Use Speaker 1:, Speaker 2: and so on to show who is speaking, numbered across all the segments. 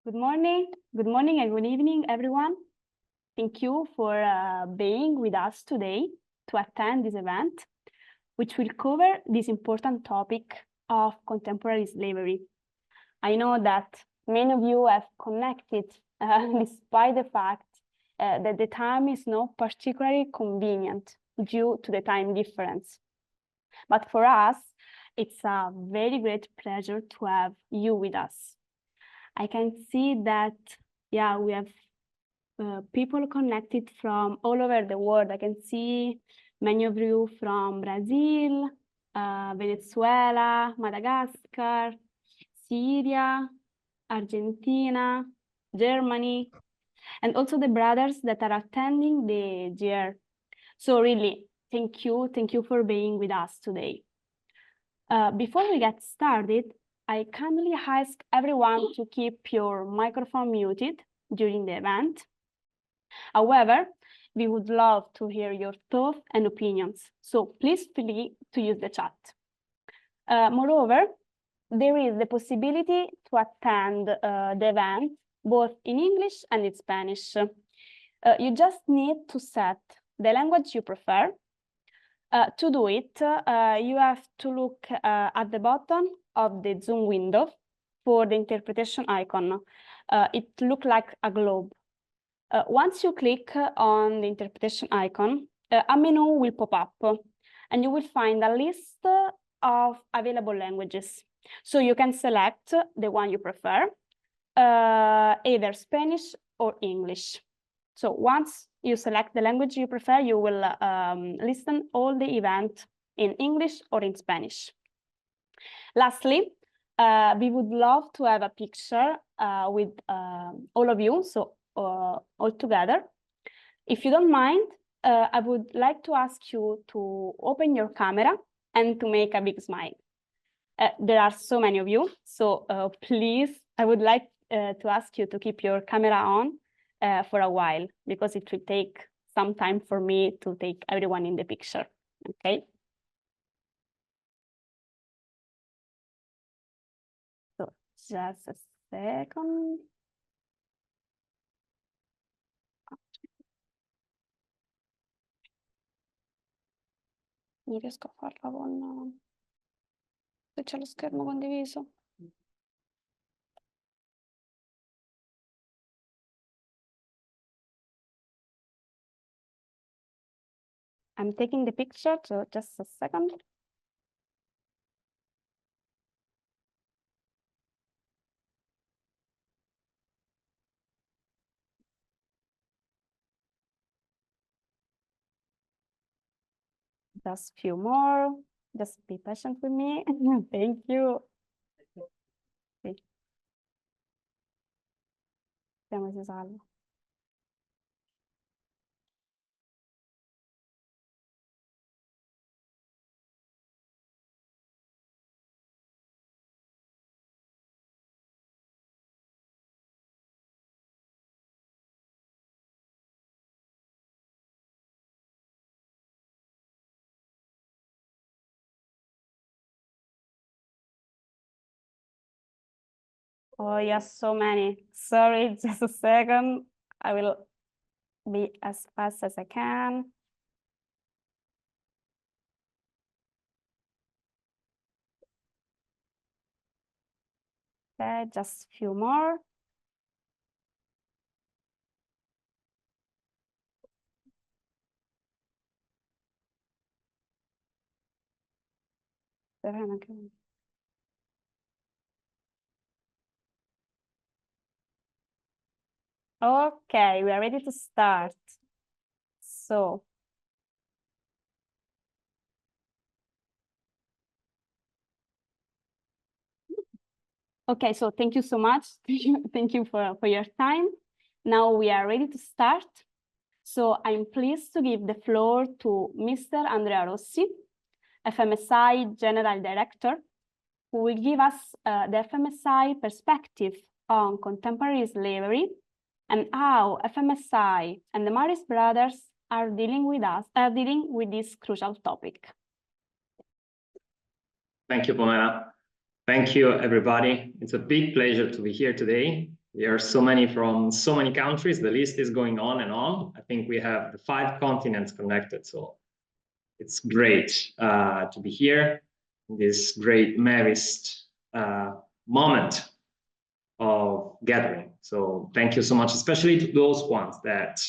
Speaker 1: Good morning and good evening, everyone. Thank you for being with us today to attend this event, which will cover this important topic of contemporary slavery. I know that many of you have connected despite the fact that the time is not particularly convenient due to the time difference. But for us, it's a very great pleasure to have you with us. I can see that, yeah, we have people connected from all over the world. I can see many of you from Brazil, Venezuela, Madagascar, Syria, Argentina, Germany, and also the brothers that are attending the GR. So really, thank you for being with us today. Before we get started, I kindly ask everyone to keep your microphone muted during the event. However, we would love to hear your thoughts and opinions, so please feel free to use the chat. Moreover, there is the possibility to attend the event both in English and in Spanish. You just need to set the language you prefer. To do it, you have to look at the bottom of the Zoom window for the interpretation icon. It looks like a globe. Once you click on the interpretation icon, a menu will pop up and you will find a list of available languages. So you can select the one you prefer, either Spanish or English. So once you select the language you prefer, you will listen all the event in English or in Spanish. Lastly, we would love to have a picture with all of you, so all together. If you don't mind, I would like to ask you to open your camera and to make a big smile. There are so many of you, so please, I would like to ask you to keep your camera on for a while, because it will take some time for me to take everyone in the picture, okay? So just a second. Non riesco a farla con... se c'è lo schermo condiviso. I'm taking the picture, so just a second. Just a few more. Just be patient with me. Thank you. Sì. Vediamo se salva. Oh, yes, so many. Sorry, just a second. I will be as fast as I can. Okay, just a few more. Okay, we are ready to start. So, okay, so thank you so much. Thank you for your time. Now we are ready to start. So I'm pleased to give the floor to Mr. Andrea Rossi, FMSI General Director, who will give us the FMSI perspective on contemporary slavery and how FMSI and the Marist Brothers are dealing with this crucial topic.
Speaker 2: Thank you, Pamela. Thank you, everybody. It's a big pleasure to be here today There are so many from so many countries. The list is going on and on. I think we have the 5 continents connected. So it's great to be here in this great Mavist moment of gathering. So thank you so much, especially to those ones that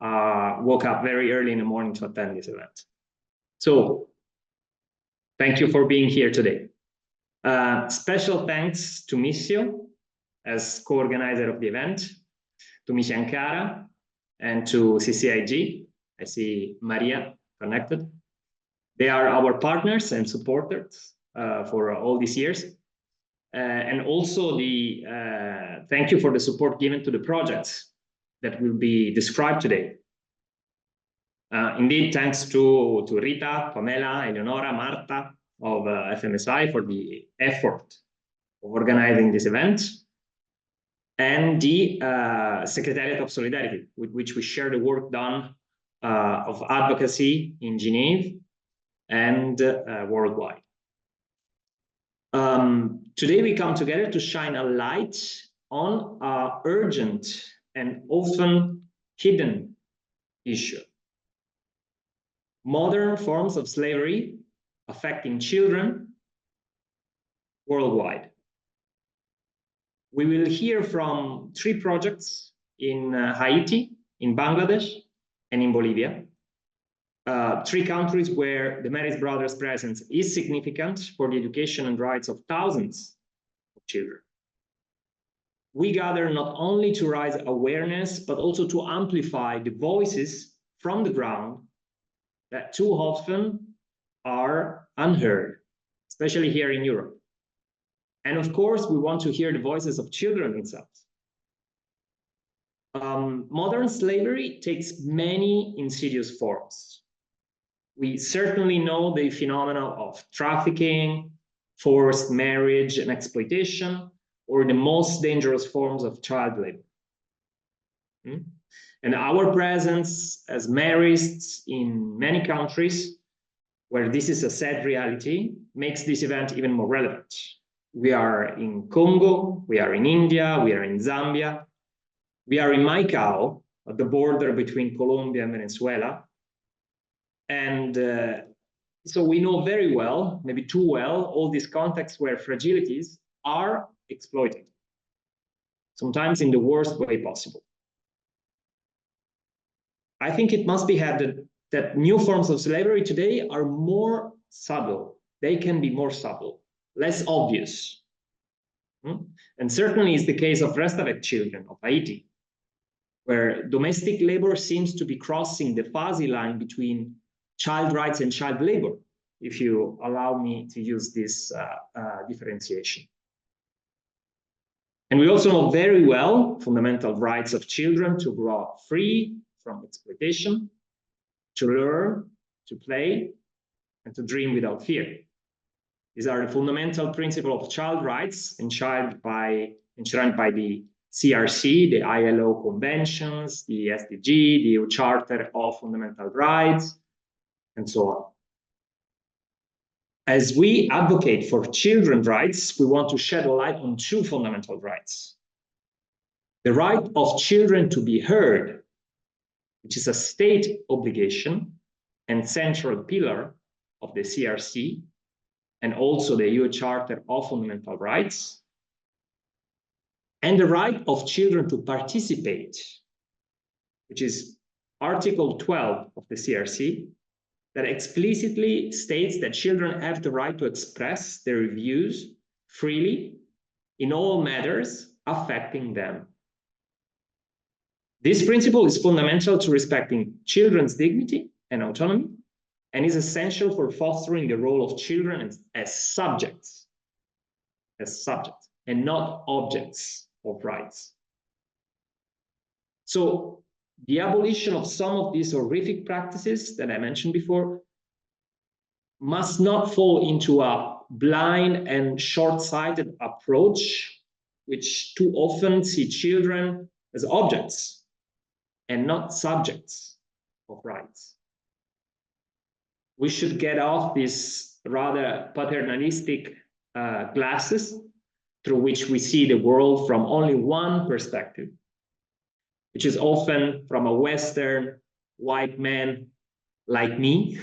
Speaker 2: woke up very early in the morning to attend this event. So thank you for being here today. Special thanks to Missio as co-organizer of the event, to Misha Ankara, and to CCIG. I see Maria connected. They are our partners and supporters for all these years. And also thank you for the support given to the projects that will be described today. Indeed, thanks to Rita, Pamela, Eleonora, Marta of FMSI for the effort of organizing this event, and the Secretariat of Solidarity, with which we share the work done of advocacy in Geneva and worldwide. Today we come together to shine a light on an urgent and often hidden issue: modern forms of slavery affecting children worldwide. We will hear from 3 projects in Haiti, in Bangladesh, and in Bolivia. 3 countries where the Marist Brothers' presence is significant for the education and rights of thousands of children. We gather not only to raise awareness, but also to amplify the voices from the ground that too often are unheard, especially here in Europe. And of course, we want to hear the voices of children themselves. Modern slavery takes many insidious forms. We certainly know the phenomena of trafficking, forced marriage and exploitation, or the most dangerous forms of child labor. And our presence as Marists in many countries where this is a sad reality makes this event even more relevant. We are in Congo, we are in India, we are in Zambia, we are in Maicao, at the border between Colombia and Venezuela. And so we know very well, maybe too well, all these contexts where fragilities are exploited, sometimes in the worst way possible. I think it must be added that new forms of slavery today are more subtle. They can be more subtle, less obvious. And certainly is the case of Restavek children of Haiti, where domestic labor seems to be crossing the fuzzy line between child rights and child labor, if you allow me to use this differentiation. And we also know very well fundamental rights of children to grow up free from exploitation, to learn, to play, and to dream without fear. These are the fundamental principles of child rights enshrined by the CRC, the ILO conventions, the SDG, the EU Charter of Fundamental Rights, and so on. As we advocate for children's rights, we want to shed a light on 2 fundamental rights. The right of children to be heard, which is a state obligation and central pillar of the CRC, and also the EU Charter of Fundamental Rights, and the right of children to participate, which is Article 12 of the CRC, that explicitly states that children have the right to express their views freely in all matters affecting them. This principle is fundamental to respecting children's dignity and autonomy, and is essential for fostering the role of children as subjects, and not objects of rights. So the abolition of some of these horrific practices that I mentioned before must not fall into a blind and short-sighted approach, which too often see children as objects and not subjects of rights. We should get off these rather paternalistic glasses through which we see the world from only one perspective, which is often from a Western white man like me,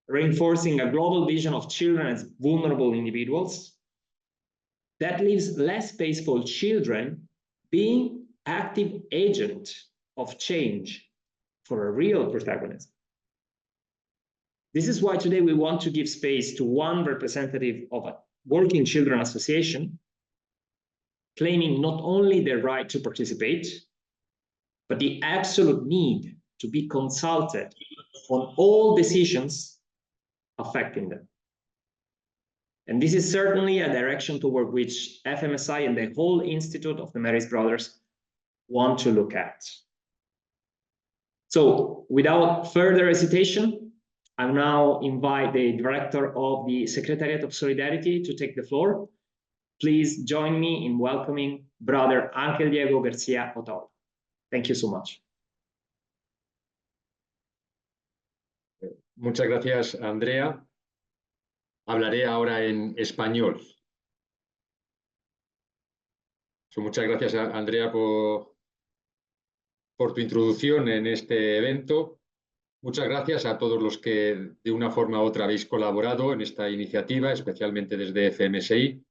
Speaker 2: reinforcing a global vision of children as vulnerable individuals, that leaves less space for children being active agent of change for a real protagonist. This is why today we want to give space to one representative of a working children association, claiming not only their right to participate, but the absolute need to be consulted on all decisions affecting them. And this is certainly a direction toward which FMSI and the whole Institute of the Marist Brothers want to look at. So without further hesitation, I now invite the director of the Secretariat of Solidarity to take the floor. Please join me in welcoming Brother Ángel Diego García Otaola. Thank you so much.
Speaker 3: Muchas gracias, Andrea. Hablaré ahora en español. Muchas gracias, Andrea, por tu introducción en este evento. Muchas gracias a todos los que de una forma u otra habéis colaborado en esta iniciativa, especialmente desde FMSI.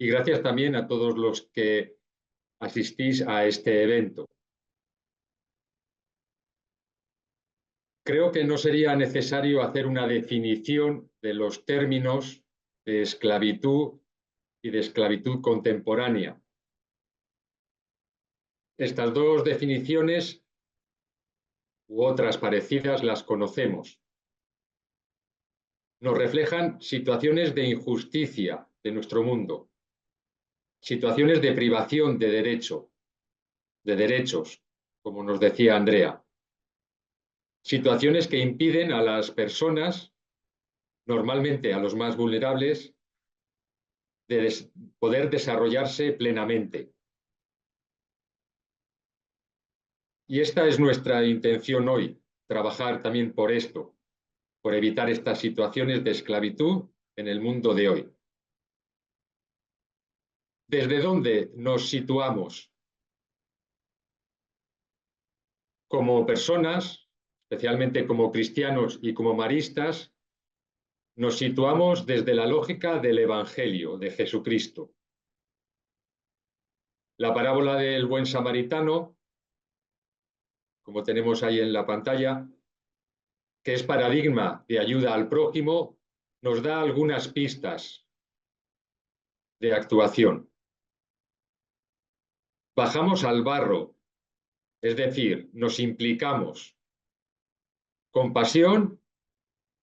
Speaker 3: Y gracias también a todos los que asistís a este evento. Creo que no sería necesario hacer una definición de los términos de esclavitud y de esclavitud contemporánea. Estas dos definiciones u otras parecidas las conocemos. Nos reflejan situaciones de injusticia de nuestro mundo, situaciones de privación de derechos, como nos decía Andrea. Situaciones que impiden a las personas, normalmente a los más vulnerables, de poder desarrollarse plenamente. Y esta es nuestra intención hoy, trabajar también por esto, por evitar estas situaciones de esclavitud en el mundo de hoy. ¿Desde dónde nos situamos? Como personas, especialmente como cristianos y como maristas, nos situamos desde la lógica del Evangelio de Jesucristo. La parábola del buen samaritano, como tenemos ahí en la pantalla, que es paradigma de ayuda al prójimo, nos da algunas pistas de actuación. Bajamos al barro, es decir, nos implicamos con pasión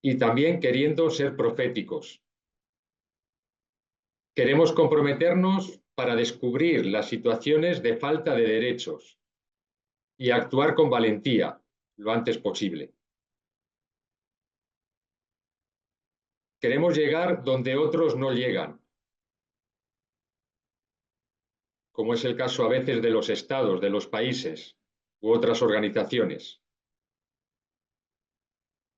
Speaker 3: y también queriendo ser proféticos. Queremos comprometernos para descubrir las situaciones de falta de derechos y actuar con valentía lo antes posible. Queremos llegar donde otros no llegan, como es el caso a veces de los estados, de los países u otras organizaciones.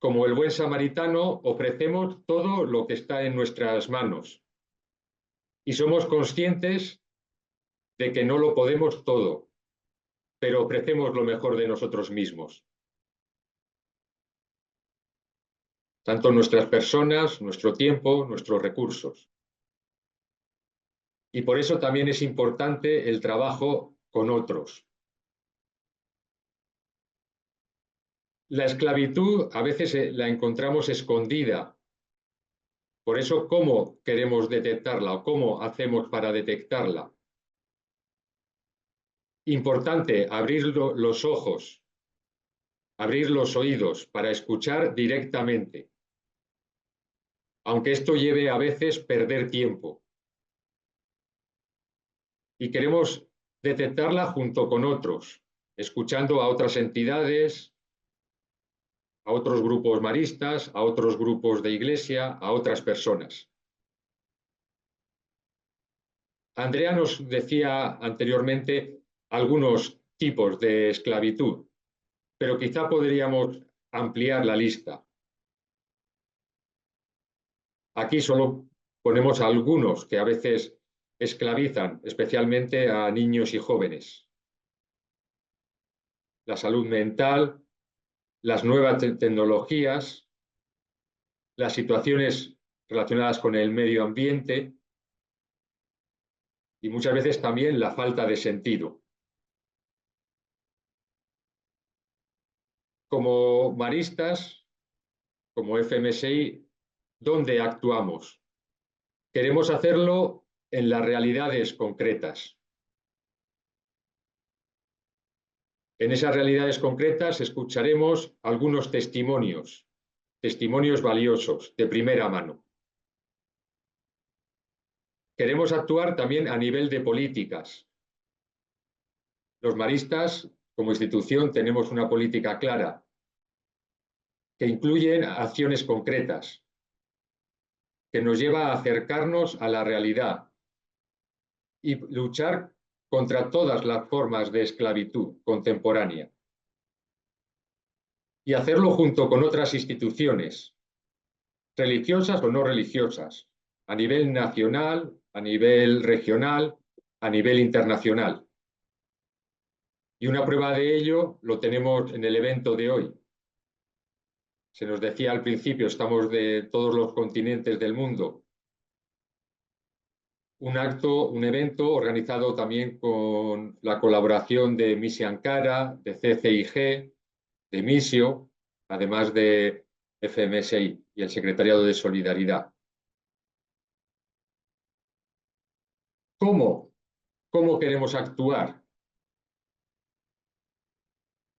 Speaker 3: Como el buen samaritano, ofrecemos todo lo que está en nuestras manos y somos conscientes de que no lo podemos todo, pero ofrecemos lo mejor de nosotros mismos. Tanto nuestras personas, nuestro tiempo, nuestros recursos. Y por eso también es importante el trabajo con otros. La esclavitud a veces la encontramos escondida. Por eso, ¿cómo queremos detectarla o cómo hacemos para detectarla? Importante abrir los ojos, abrir los oídos para escuchar directamente, aunque esto lleve a veces perder tiempo. Y queremos detectarla junto con otros, escuchando a otras entidades, a otros grupos maristas, a otros grupos de iglesia, a otras personas. Andrea nos decía anteriormente algunos tipos de esclavitud, pero quizá podríamos ampliar la lista. Aquí solo ponemos algunos que a veces esclavizan especialmente a niños y jóvenes. La salud mental, las nuevas tecnologías, las situaciones relacionadas con el medio ambiente y muchas veces también la falta de sentido. Como maristas, como FMSI, ¿dónde actuamos? Queremos hacerlo en las realidades concretas. En esas realidades concretas escucharemos algunos testimonios valiosos de primera mano. Queremos actuar también a nivel de políticas. Los maristas, como institución, tenemos una política clara que incluyen acciones concretas, que nos lleva a acercarnos a la realidad y luchar contra todas las formas de esclavitud contemporánea. Y hacerlo junto con otras instituciones, religiosas o no religiosas, a nivel nacional, a nivel regional, a nivel internacional. Y una prueba de ello lo tenemos en el evento de hoy. Se nos decía al principio, estamos de todos los continentes del mundo. Un evento organizado también con la colaboración de Misi Ankara, de CCIG, de MISIO, además de FMSI y el Secretariado de Solidaridad. ¿Cómo queremos actuar?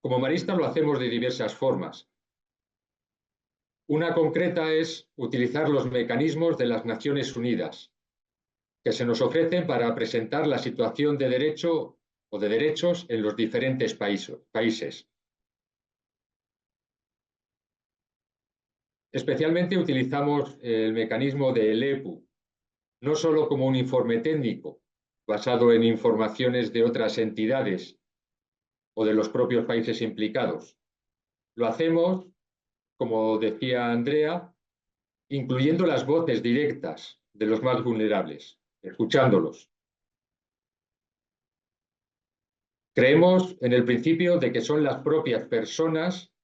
Speaker 3: Como maristas lo hacemos de diversas formas. Una concreta es utilizar los mecanismos de las Naciones Unidas, que se nos ofrecen para presentar la situación de derecho o de derechos en los diferentes países. Especialmente utilizamos el mecanismo del EPU, no solo como un informe técnico, basado en informaciones de otras entidades o de los propios países implicados. Lo hacemos, como decía Andrea, incluyendo las voces directas de los más vulnerables, escuchándolos. Creemos en el principio de que son las propias personas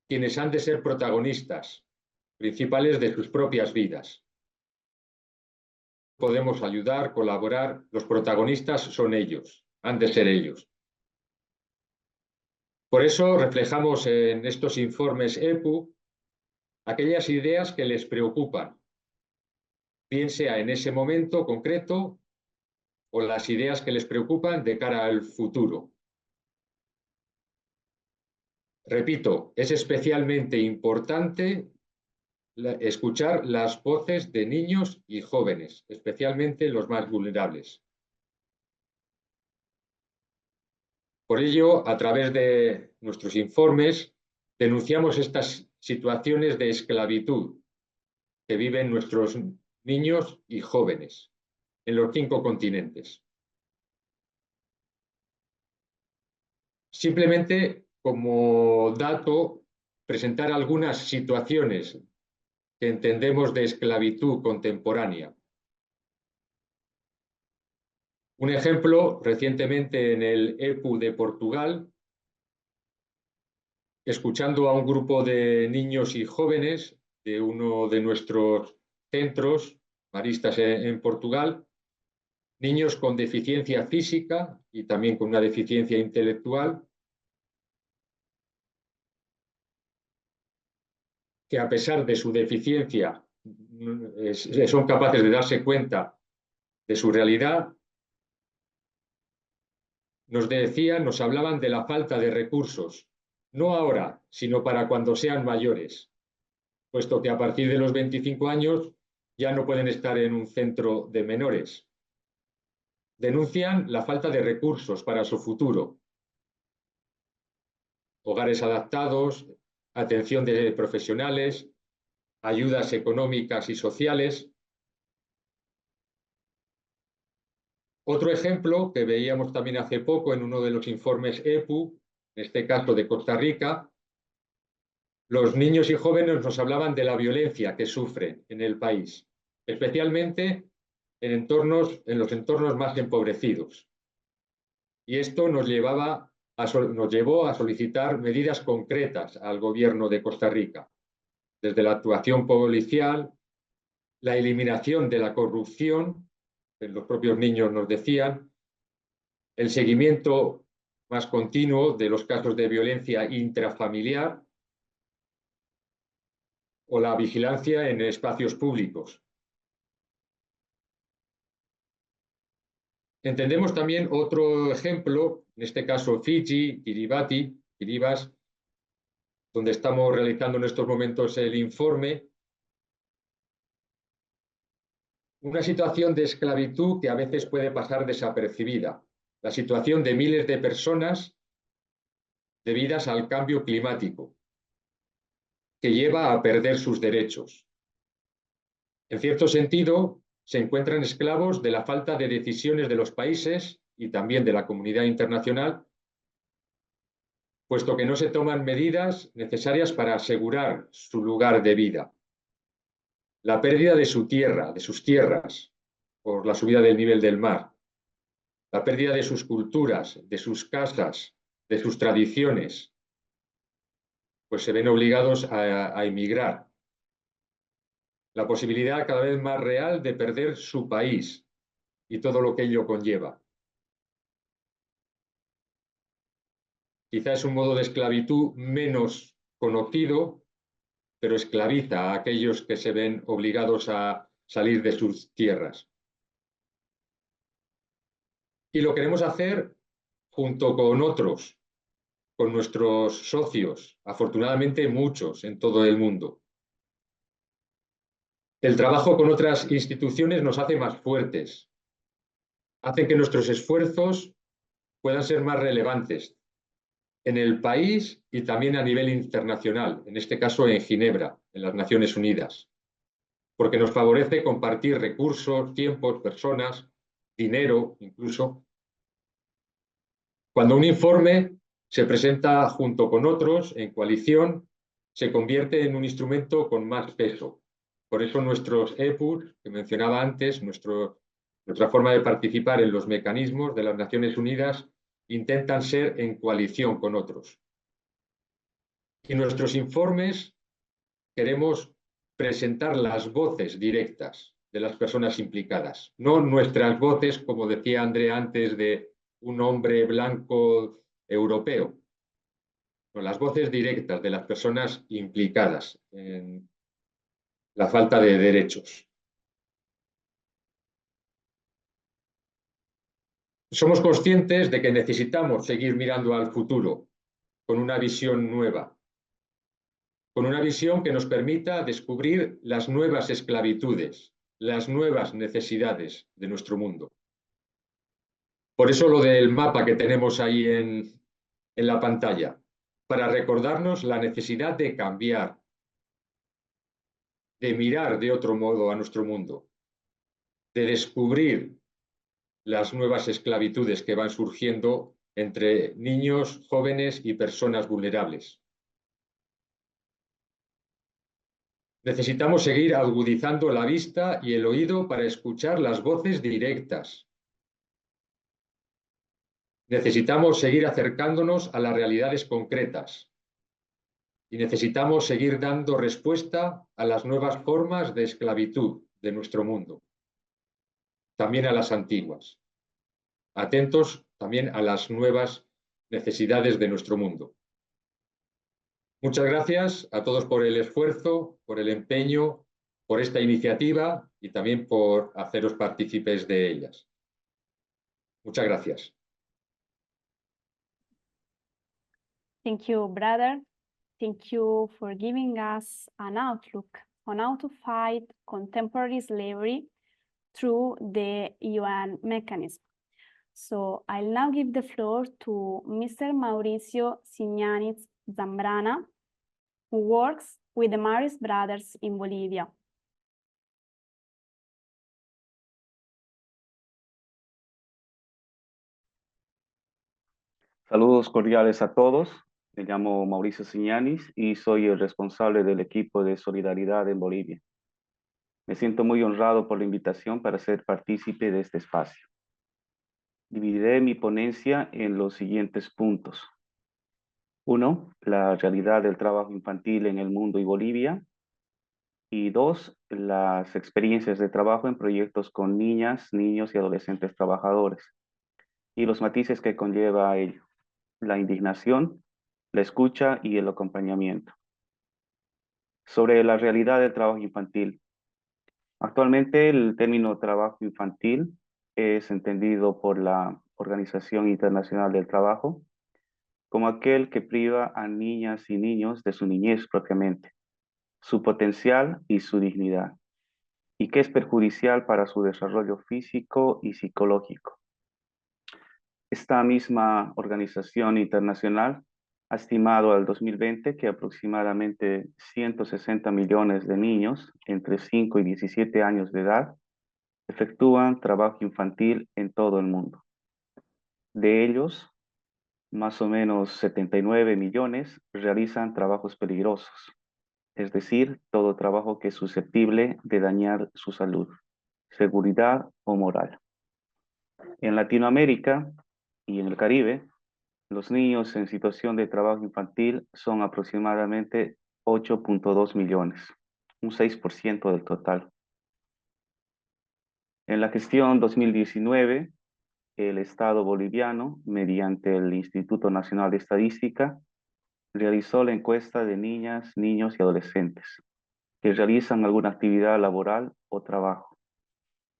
Speaker 3: quienes han de ser protagonistas, principales de sus propias vidas. Podemos ayudar, colaborar, los protagonistas son ellos, han de ser ellos. Por eso reflejamos en estos informes EPU aquellas ideas que les preocupan, bien sea en ese momento concreto o las ideas que les preocupan de cara al futuro. Repito, es especialmente importante escuchar las voces de niños y jóvenes, especialmente los más vulnerables. Por ello, a través de nuestros informes, denunciamos estas situaciones de esclavitud que viven nuestros niños y jóvenes en los 5 continentes. Simplemente, como dato, presentar algunas situaciones que entendemos de esclavitud contemporánea. Un ejemplo, recientemente en el EPU de Portugal, escuchando a un grupo de niños y jóvenes de uno de nuestros centros maristas en Portugal, niños con deficiencia física y también con una deficiencia intelectual, que a pesar de su deficiencia son capaces de darse cuenta de su realidad. Nos decían, nos hablaban de la falta de recursos, no ahora, sino para cuando sean mayores, puesto que a partir de los 25 años ya no pueden estar en un centro de menores. Denuncian la falta de recursos para su futuro. Hogares adaptados, atención de profesionales, ayudas económicas y sociales. Otro ejemplo que veíamos también hace poco en uno de los informes EPU, en este caso de Costa Rica, los niños y jóvenes nos hablaban de la violencia que sufren en el país, especialmente en los entornos más empobrecidos. Y esto nos llevó a solicitar medidas concretas al gobierno de Costa Rica, desde la actuación policial, la eliminación de la corrupción, que los propios niños nos decían, el seguimiento más continuo de los casos de violencia intrafamiliar o la vigilancia en espacios públicos. Entendemos también otro ejemplo, en este caso Fiji, Kiribati, donde estamos realizando en estos momentos el informe, una situación de esclavitud que a veces puede pasar desapercibida, la situación de miles de personas debidas al cambio climático, que lleva a perder sus derechos. En cierto sentido, se encuentran esclavos de la falta de decisiones de los países y también de la comunidad internacional, puesto que no se toman medidas necesarias para asegurar su lugar de vida. La pérdida de su tierra, de sus tierras, por la subida del nivel del mar, la pérdida de sus culturas, de sus casas, de sus tradiciones, pues se ven obligados a emigrar. La posibilidad cada vez más real de perder su país y todo lo que ello conlleva. Quizá es un modo de esclavitud menos conocido, pero esclaviza a aquellos que se ven obligados a salir de sus tierras. Y lo queremos hacer junto con otros, con nuestros socios, afortunadamente muchos en todo el mundo. El trabajo con otras instituciones nos hace más fuertes, hace que nuestros esfuerzos puedan ser más relevantes en el país y también a nivel internacional, en este caso en Ginebra, en las Naciones Unidas, porque nos favorece compartir recursos, tiempos, personas, dinero incluso. Cuando un informe se presenta junto con otros en coalición, se convierte en un instrumento con más peso. Por eso nuestros EPUs, que mencionaba antes, nuestra forma de participar en los mecanismos de las Naciones Unidas, intentan ser en coalición con otros. Y nuestros informes queremos presentar las voces directas de las personas implicadas, no nuestras voces, como decía Andrea antes, de un hombre blanco europeo, no, las voces directas de las personas implicadas en la falta de derechos. Somos conscientes de que necesitamos seguir mirando al futuro con una visión nueva, con una visión que nos permita descubrir las nuevas esclavitudes, las nuevas necesidades de nuestro mundo. Por eso lo del mapa que tenemos ahí en la pantalla, para recordarnos la necesidad de cambiar, de mirar de otro modo a nuestro mundo, de descubrir las nuevas esclavitudes que van surgiendo entre niños, jóvenes y personas vulnerables. Necesitamos seguir agudizando la vista y el oído para escuchar las voces directas. Necesitamos seguir acercándonos a las realidades concretas y necesitamos seguir dando respuesta a las nuevas formas de esclavitud de nuestro mundo, también a las antiguas. Atentos también a las nuevas necesidades de nuestro mundo. Muchas gracias a todos por el esfuerzo, por el empeño, por esta iniciativa y también por haceros partícipes de ellas. Muchas gracias.
Speaker 1: Thank you, brother. Thank you for giving us an outlook on how to fight contemporary slavery through the UN mechanism. So I'll now give the floor to Mr. Mauricio Signanis Zambrana, who works with the Maris Brothers in Bolivia.
Speaker 4: Saludos cordiales a todos. Me llamo Mauricio Signanis y soy el responsable del equipo de solidaridad en Bolivia. Me siento muy honrado por la invitación para ser partícipe de este espacio. Dividiré mi ponencia en los siguientes puntos. 1. La realidad del trabajo infantil en el mundo y Bolivia. Y 2. Las experiencias de trabajo en proyectos con niñas, niños y adolescentes trabajadores. Y los matices que conlleva a ello. La indignación, la escucha y el acompañamiento. Sobre la realidad del trabajo infantil. Actualmente el término trabajo infantil es entendido por la Organización Internacional del Trabajo como aquel que priva a niñas y niños de su niñez propiamente, su potencial y su dignidad, y que es perjudicial para su desarrollo físico y psicológico. Esta misma organización internacional ha estimado al 2020 que aproximadamente 160 millones de niños entre 5 y 17 años de edad efectúan trabajo infantil en todo el mundo. De ellos, más o menos 79 millones realizan trabajos peligrosos, es decir, todo trabajo que es susceptible de dañar su salud, seguridad o moral. En Latinoamérica y en el Caribe, los niños en situación de trabajo infantil son aproximadamente 8.2 millones, un 6% del total. En la gestión 2019, el Estado boliviano, mediante el Instituto Nacional de Estadística, realizó la encuesta de niñas, niños y adolescentes que realizan alguna actividad laboral o trabajo,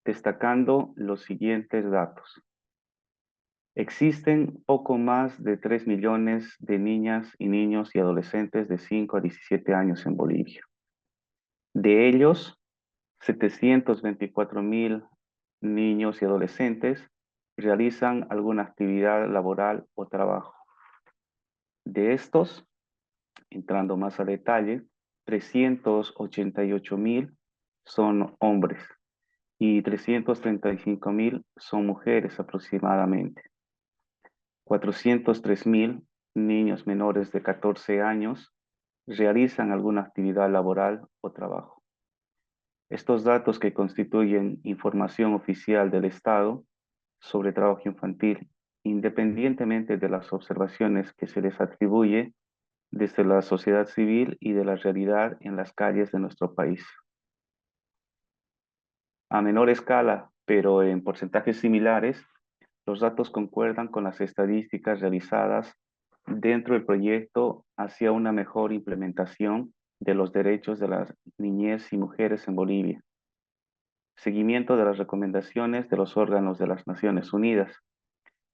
Speaker 4: destacando los siguientes datos. Existen poco más de 3 millones de niñas y niños y adolescentes de 5 a 17 años en Bolivia. De ellos, 724,000 niños y adolescentes realizan alguna actividad laboral o trabajo. De estos, entrando más a detalle, 388,000 son hombres y 335,000 son mujeres aproximadamente. 403,000 niños menores de 14 años realizan alguna actividad laboral o trabajo. Estos datos, que constituyen información oficial del Estado sobre trabajo infantil, independientemente de las observaciones que se les atribuye desde la sociedad civil y de la realidad en las calles de nuestro país. A menor escala, pero en porcentajes similares, los datos concuerdan con las estadísticas realizadas dentro del proyecto hacia una mejor implementación de los derechos de las niñez y mujeres en Bolivia. Seguimiento de las recomendaciones de los órganos de las Naciones Unidas,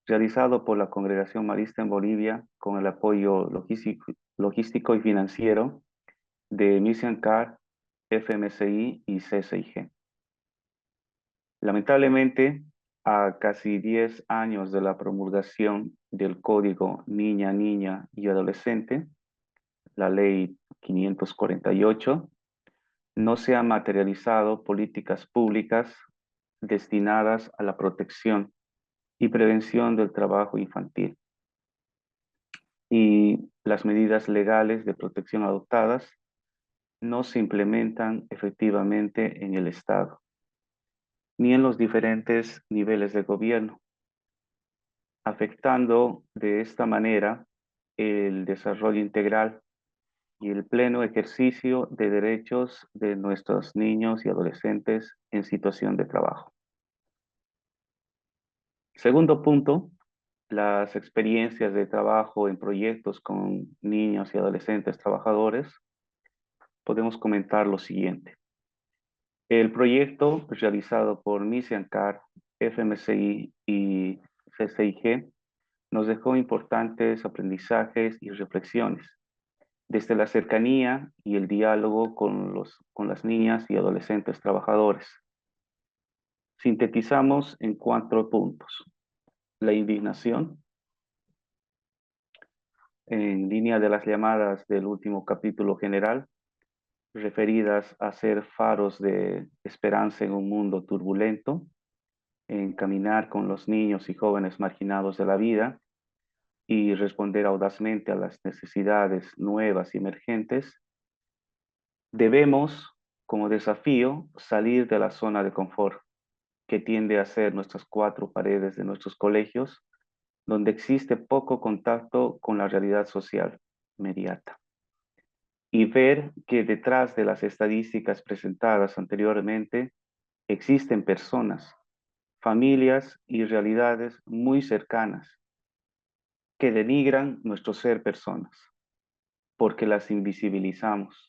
Speaker 4: realizado por la Congregación Marista en Bolivia con el apoyo logístico y financiero de Mission CAR, FMCI y CCIG. Lamentablemente, a casi 10 años de la promulgación del Código Niña, Niña y Adolescente, la Ley 548, no se han materializado políticas públicas destinadas a la protección y prevención del trabajo infantil. Y las medidas legales de protección adoptadas no se implementan efectivamente en el Estado, ni en los diferentes niveles de gobierno, afectando de esta manera el desarrollo integral y el pleno ejercicio de derechos de nuestros niños y adolescentes en situación de trabajo. Segundo punto, las experiencias de trabajo en proyectos con niños y adolescentes trabajadores. Podemos comentar lo siguiente. El proyecto realizado por Mission CAR, FMCI y CCIG nos dejó importantes aprendizajes y reflexiones desde la cercanía y el diálogo con las niñas y adolescentes trabajadores. Sintetizamos en 4 puntos. La indignación, en línea de las llamadas del último capítulo general, referidas a ser faros de esperanza en un mundo turbulento, en caminar con los niños y jóvenes marginados de la vida y responder audazmente a las necesidades nuevas y emergentes. Debemos como desafío salir de la zona de confort, que tiende a ser nuestras cuatro paredes de nuestros colegios, donde existe poco contacto con la realidad social inmediata. Y ver que detrás de las estadísticas presentadas anteriormente existen personas, familias y realidades muy cercanas que denigran nuestro ser personas, porque las invisibilizamos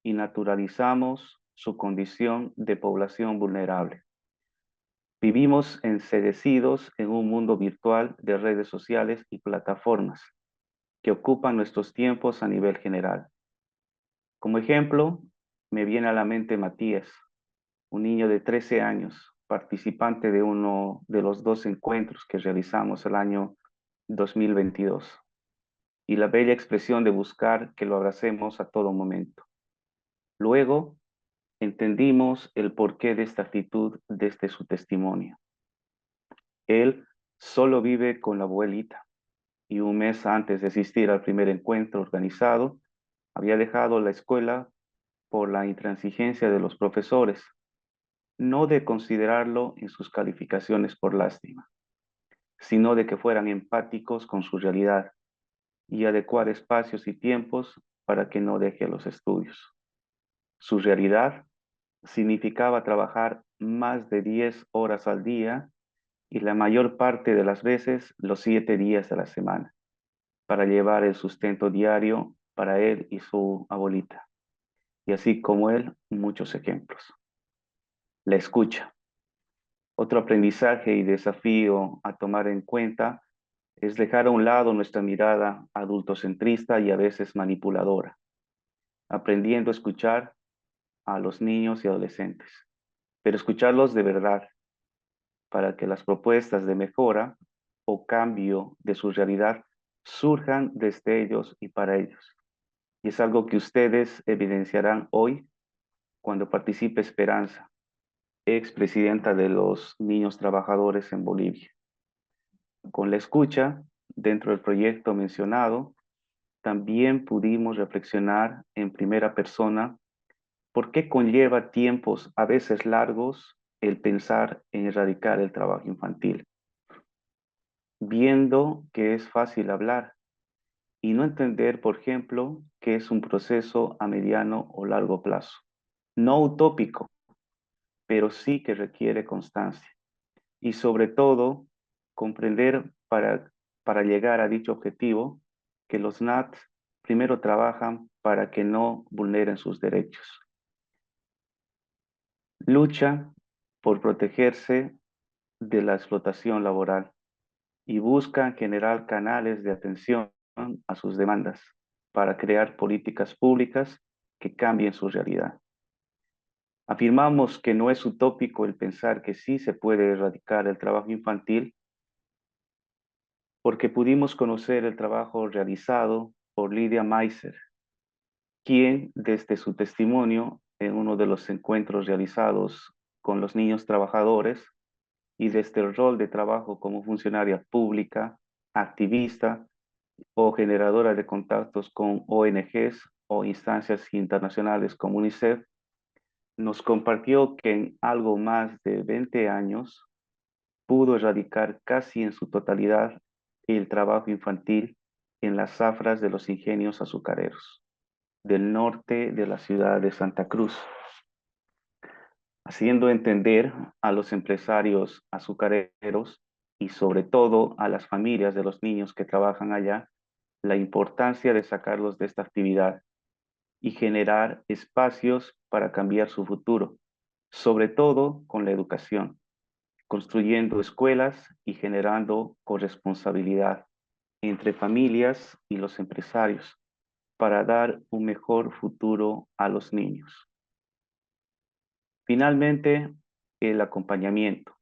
Speaker 4: y naturalizamos su condición de población vulnerable. Vivimos ensedecidos en un mundo virtual de redes sociales y plataformas que ocupan nuestros tiempos a nivel general. Como ejemplo, me viene a la mente Matías, un niño de 13 años, participante de uno de los 2 encuentros que realizamos el año 2022, y la bella expresión de buscar que lo abracemos a todo momento. Luego, entendimos el porqué de esta actitud desde su testimonio. Él solo vive con la abuelita y un mes antes de asistir al primer encuentro organizado, había dejado la escuela por la intransigencia de los profesores, no de considerarlo en sus calificaciones por lástima, sino de que fueran empáticos con su realidad y adecuar espacios y tiempos para que no deje los estudios. Su realidad significaba trabajar más de 10 horas al día y la mayor parte de las veces los 7 días de la semana, para llevar el sustento diario para él y su abuelita. Y así como él, muchos ejemplos. La escucha. Otro aprendizaje y desafío a tomar en cuenta es dejar a un lado nuestra mirada adultocentrista y a veces manipuladora, aprendiendo a escuchar a los niños y adolescentes, pero escucharlos de verdad, para que las propuestas de mejora o cambio de su realidad surjan desde ellos y para ellos. Y es algo que ustedes evidenciarán hoy cuando participe Esperanza, expresidenta de los Niños Trabajadores en Bolivia. Con la escucha, dentro del proyecto mencionado, también pudimos reflexionar en primera persona por qué conlleva tiempos a veces largos el pensar en erradicar el trabajo infantil, viendo que es fácil hablar y no entender, por ejemplo, que es un proceso a mediano o largo plazo. No utópico, pero sí que requiere constancia. Y sobre todo, comprender para llegar a dicho objetivo que los NAT primero trabajan para que no vulneren sus derechos. Lucha por protegerse de la explotación laboral y buscan generar canales de atención a sus demandas para crear políticas públicas que cambien su realidad. Afirmamos que no es utópico el pensar que sí se puede erradicar el trabajo infantil porque pudimos conocer el trabajo realizado por Lidia Meiser, quien desde su testimonio en uno de los encuentros realizados con los niños trabajadores y desde el rol de trabajo como funcionaria pública, activista o generadora de contactos con ONGs o instancias internacionales como UNICEF, nos compartió que en algo más de 20 años pudo erradicar casi en su totalidad el trabajo infantil en las zafras de los ingenios azucareros del norte de la ciudad de Santa Cruz, haciendo entender a los empresarios azucareros y sobre todo a las familias de los niños que trabajan allá la importancia de sacarlos de esta actividad y generar espacios para cambiar su futuro, sobre todo con la educación, construyendo escuelas y generando corresponsabilidad entre familias y los empresarios para dar un mejor futuro a los niños. Finalmente, el acompañamiento.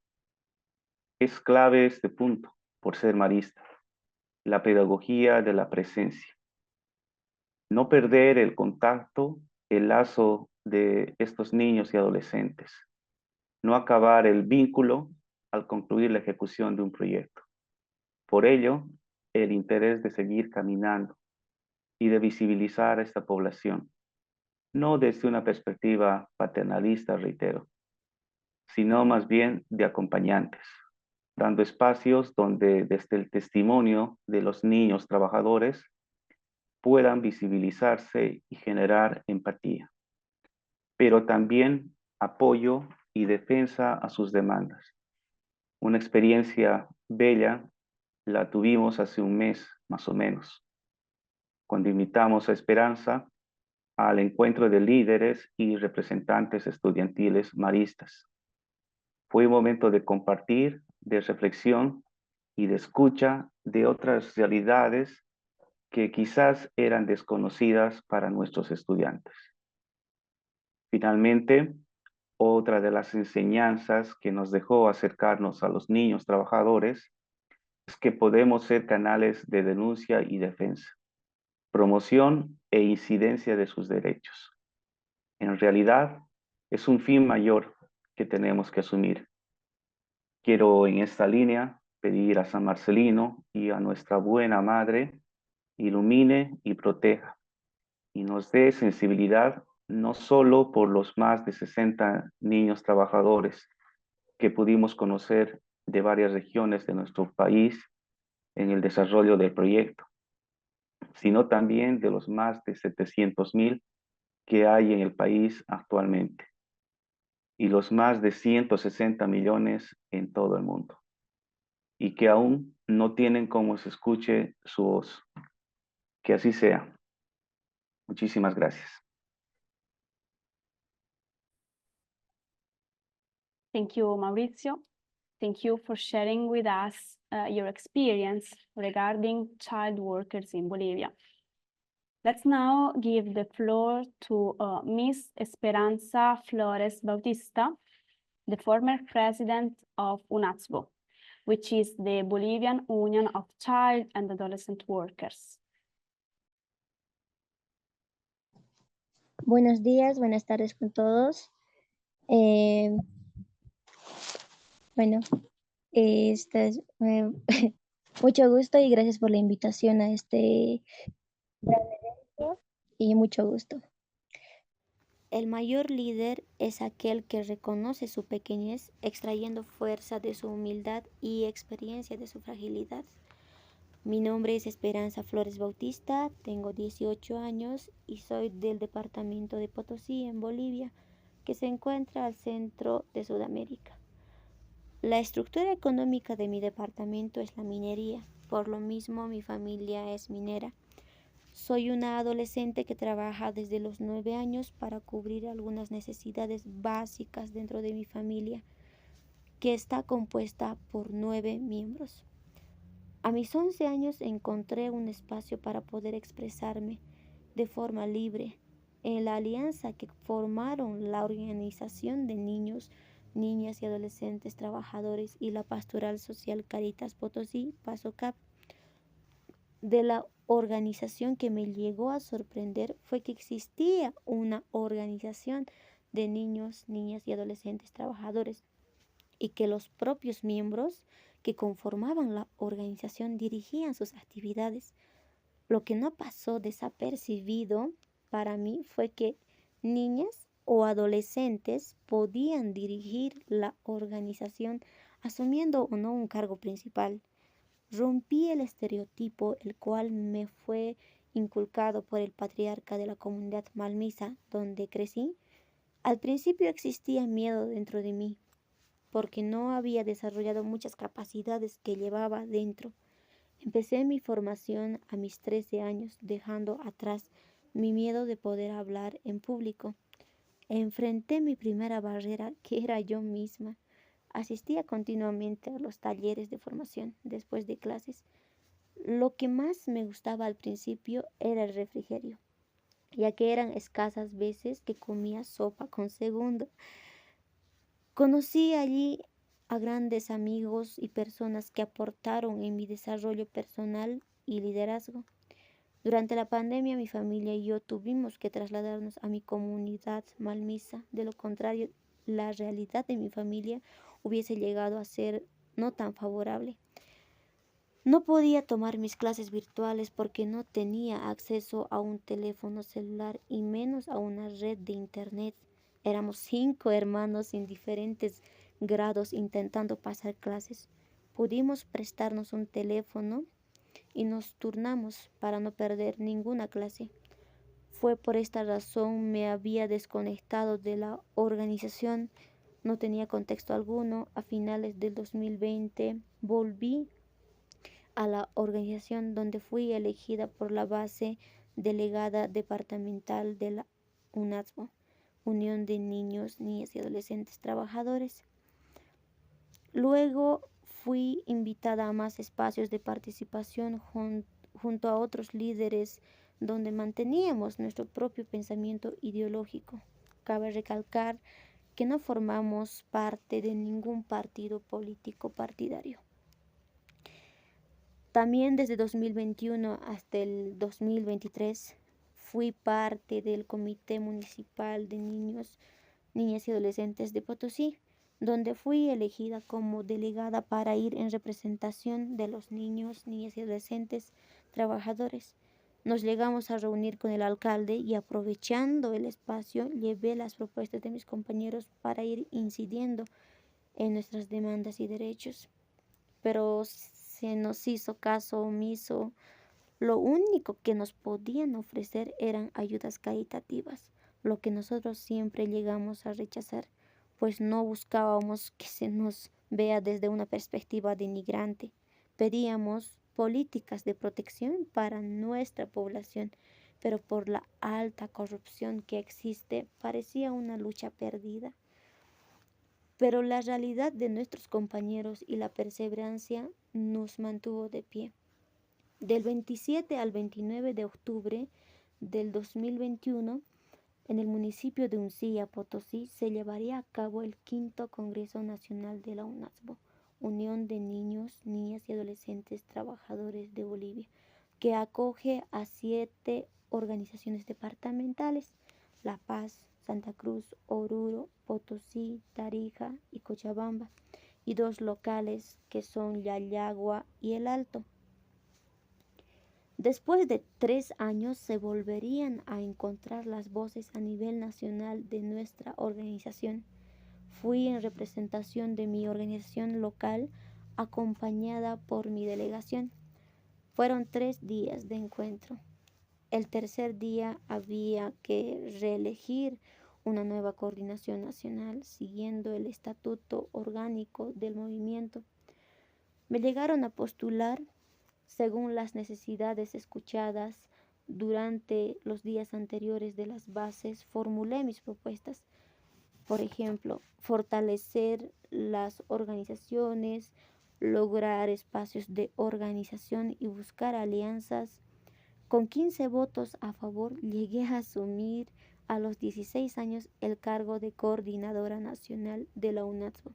Speaker 4: Es clave este punto por ser marista, la pedagogía de la presencia. No perder el contacto, el lazo de estos niños y adolescentes. No acabar el vínculo al concluir la ejecución de un proyecto. Por ello, el interés de seguir caminando y de visibilizar a esta población, no desde una perspectiva paternalista, reitero, sino más bien de acompañantes, dando espacios donde desde el testimonio de los niños trabajadores puedan visibilizarse y generar empatía, pero también apoyo y defensa a sus demandas. Una experiencia bella la tuvimos hace un mes, más o menos, cuando invitamos a Esperanza al encuentro de líderes y representantes estudiantiles maristas. Fue un momento de compartir, de reflexión y de escucha de otras realidades que quizás eran desconocidas para nuestros estudiantes. Finalmente, otra de las enseñanzas que nos dejó acercarnos a los niños trabajadores es que podemos ser canales de denuncia y defensa, promoción e incidencia de sus derechos. En realidad, es un fin mayor que tenemos que asumir. Quiero en esta línea pedir a San Marcelino y a nuestra buena Madre ilumine y proteja y nos dé sensibilidad no solo por los más de 60 niños trabajadores que pudimos conocer de varias regiones de nuestro país en el desarrollo del proyecto, sino también de los más de 700,000 que hay en el país actualmente y los más de 160 millones en todo el mundo y que aún no tienen cómo se escuche su voz. Que así sea. Muchísimas gracias.
Speaker 1: Thank you, Mauricio. Thank you for sharing with us your experience regarding child workers in Bolivia. Let's now give the floor to Miss Esperanza Flores Bautista, the former president of UNATSBO, which is the Bolivian Union of Child and Adolescent Workers.
Speaker 5: Buenos días, buenas tardes con todos. Mucho gusto y gracias por la invitación a este gran evento y mucho gusto. El mayor líder es aquel que reconoce su pequeñez, extrayendo fuerza de su humildad y experiencia de su fragilidad. Mi nombre es Esperanza Flores Bautista, tengo 18 años y soy del departamento de Potosí, en Bolivia, que se encuentra al centro de Sudamérica. La estructura económica de mi departamento es la minería, por lo mismo mi familia es minera. Soy una adolescente que trabaja desde los 9 años para cubrir algunas necesidades básicas dentro de mi familia, que está compuesta por 9 miembros. A mis 11 años encontré un espacio para poder expresarme de forma libre en la alianza que formaron la Organización de Niños, Niñas y Adolescentes Trabajadores y la Pastoral Social Caritas Potosí, PASOCAP. De la organización que me llegó a sorprender fue que existía una organización de niños, niñas y adolescentes trabajadores y que los propios miembros que conformaban la organización dirigían sus actividades. Lo que no pasó desapercibido para mí fue que niñas o adolescentes podían dirigir la organización asumiendo o no un cargo principal. Rompí el estereotipo el cual me fue inculcado por el patriarca de la comunidad malmisa donde crecí. Al principio existía miedo dentro de mí, porque no había desarrollado muchas capacidades que llevaba dentro. Empecé mi formación a mis 13 años, dejando atrás mi miedo de poder hablar en público. Enfrenté mi primera barrera, que era yo misma. Asistía continuamente a los talleres de formación después de clases. Lo que más me gustaba al principio era el refrigerio, ya que eran escasas veces que comía sopa con segundo. Conocí allí a grandes amigos y personas que aportaron en mi desarrollo personal y liderazgo. Durante la pandemia, mi familia y yo tuvimos que trasladarnos a mi comunidad malmisa. De lo contrario, la realidad de mi familia hubiese llegado a ser no tan favorable. No podía tomar mis clases virtuales porque no tenía acceso a un teléfono celular y menos a una red de internet. Éramos 5 hermanos en diferentes grados intentando pasar clases. Pudimos prestarnos un teléfono y nos turnamos para no perder ninguna clase. Fue por esta razón me había desconectado de la organización, no tenía contexto alguno. A finales del 2020 volví a la organización donde fui elegida por la base delegada departamental de la UNASBO, Unión de Niños, Niñas y Adolescentes Trabajadores. Luego fui invitada a más espacios de participación junto a otros líderes donde manteníamos nuestro propio pensamiento ideológico. Cabe recalcar que no formamos parte de ningún partido político partidario. También desde 2021 hasta el 2023 fui parte del Comité Municipal de Niños, Niñas y Adolescentes de Potosí, donde fui elegida como delegada para ir en representación de los niños, niñas y adolescentes trabajadores. Nos llegamos a reunir con el alcalde y aprovechando el espacio llevé las propuestas de mis compañeros para ir incidiendo en nuestras demandas y derechos. Pero se nos hizo caso omiso. Lo único que nos podían ofrecer eran ayudas caritativas, lo que nosotros siempre llegamos a rechazar, pues no buscábamos que se nos vea desde una perspectiva denigrante. Pedíamos políticas de protección para nuestra población, pero por la alta corrupción que existe parecía una lucha perdida. Pero la realidad de nuestros compañeros y la perseverancia nos mantuvo de pie. Del 27 al 29 de octubre del 2021, en el municipio de Uncilla, Potosí, se llevaría a cabo el 5º Congreso Nacional de la UNASBO, Unión de Niños, Niñas y Adolescentes Trabajadores de Bolivia, que acoge a 7 organizaciones departamentales: La Paz, Santa Cruz, Oruro, Potosí, Tarija y Cochabamba, y 2 locales que son Yayagua y El Alto. Después de 3 años se volverían a encontrar las voces a nivel nacional de nuestra organización. Fui en representación de mi organización local, acompañada por mi delegación. Fueron 3 días de encuentro. El tercer día había que reelegir una nueva coordinación nacional, siguiendo el estatuto orgánico del movimiento. Me llegaron a postular según las necesidades escuchadas durante los días anteriores de las bases. Formulé mis propuestas. Por ejemplo, fortalecer las organizaciones, lograr espacios de organización y buscar alianzas. Con 15 votos a favor llegué a asumir a los 16 años el cargo de coordinadora nacional de la UNASBO.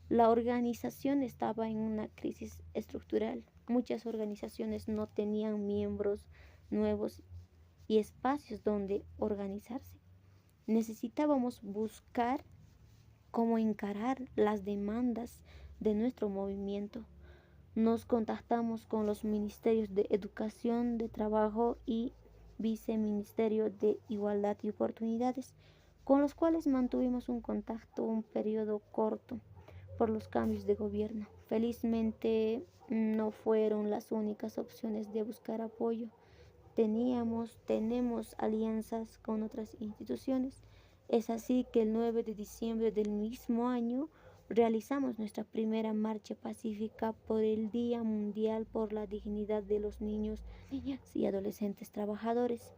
Speaker 5: La organización estaba en una crisis estructural. Muchas organizaciones no tenían miembros nuevos y espacios donde organizarse. Necesitábamos buscar cómo encarar las demandas de nuestro movimiento. Nos contactamos con los ministerios de Educación, de Trabajo y Viceministerio de Igualdad y Oportunidades, con los cuales mantuvimos un contacto un periodo corto por los cambios de gobierno. Felizmente no fueron las únicas opciones de buscar apoyo. Tenemos alianzas con otras instituciones. Es así que el 9 de diciembre del mismo año realizamos nuestra primera marcha pacífica por el Día Mundial por la Dignidad de los Niños, Niñas y Adolescentes Trabajadores,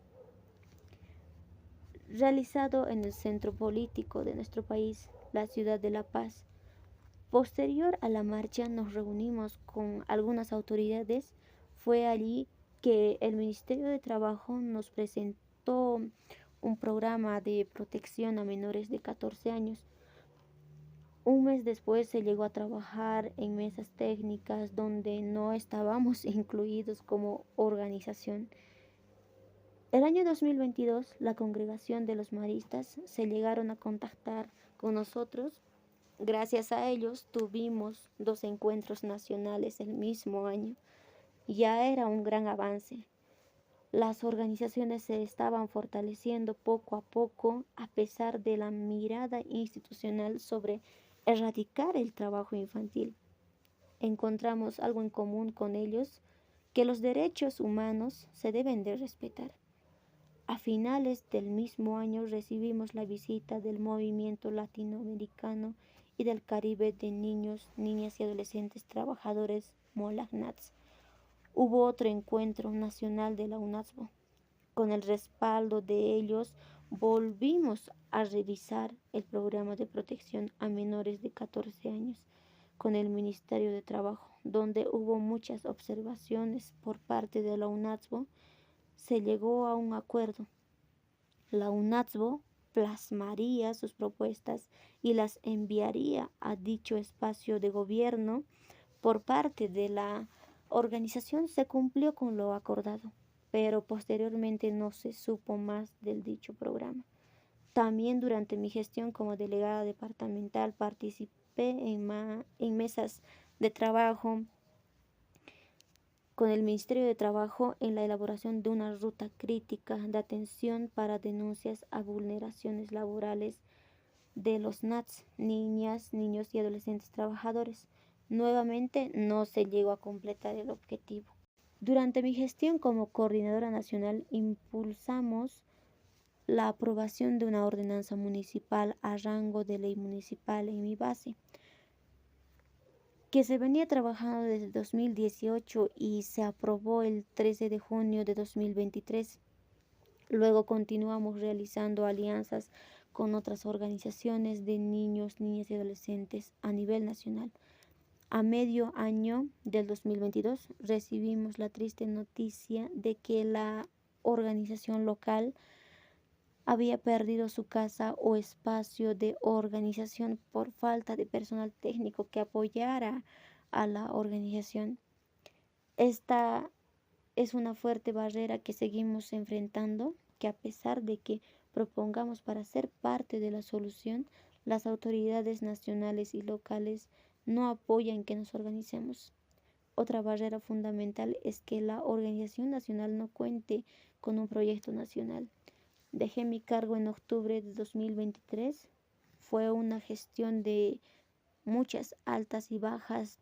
Speaker 5: realizado en el centro político de nuestro país, la ciudad de La Paz. Posterior a la marcha nos reunimos con algunas autoridades. Fue allí que el Ministerio de Trabajo nos presentó un programa de protección a menores de 14 años. Un mes después se llegó a trabajar en mesas técnicas donde no estábamos incluidos como organización. El año 2022, la Congregación de los Maristas se llegaron a contactar con nosotros. Gracias a ellos tuvimos 2 encuentros nacionales el mismo año. ya era un gran avance. Las organizaciones se estaban fortaleciendo poco a poco a pesar de la mirada institucional sobre erradicar el trabajo infantil. Encontramos algo en común con ellos, que los derechos humanos se deben de respetar. A finales del mismo año recibimos la visita del Movimiento Latinoamericano y del Caribe de Niños, Niñas y Adolescentes Trabajadores MOLAGNATS. Hubo otro encuentro nacional de la UNASBO. Con el respaldo de ellos, volvimos a revisar el programa de protección a menores de 14 años con el Ministerio de Trabajo, donde hubo muchas observaciones por parte de la UNASBO. Se llegó a un acuerdo. La UNASBO plasmaría sus propuestas y las enviaría a dicho espacio de gobierno. Por parte de la organización se cumplió con lo acordado, pero posteriormente no se supo más del dicho programa. También durante mi gestión como delegada departamental participé en mesas de trabajo con el Ministerio de Trabajo en la elaboración de una ruta crítica de atención para denuncias a vulneraciones laborales de los NATS, niñas, niños y adolescentes trabajadores. Nuevamente no se llegó a completar el objetivo. Durante mi gestión como coordinadora nacional impulsamos la aprobación de una ordenanza municipal a rango de ley municipal en mi base, que se venía trabajando desde 2018 y se aprobó el 13 de junio de 2023. Luego continuamos realizando alianzas con otras organizaciones de niños, niñas y adolescentes a nivel nacional. A medio año del 2022 recibimos la triste noticia de que la organización local había perdido su casa o espacio de organización por falta de personal técnico que apoyara a la organización. Esta es una fuerte barrera que seguimos enfrentando, que a pesar de que propongamos para ser parte de la solución, las autoridades nacionales y locales no apoyan que nos organicemos. Otra barrera fundamental es que la organización nacional no cuente con un proyecto nacional. Dejé mi cargo en octubre de 2023. Fue una gestión de muchas altas y bajas,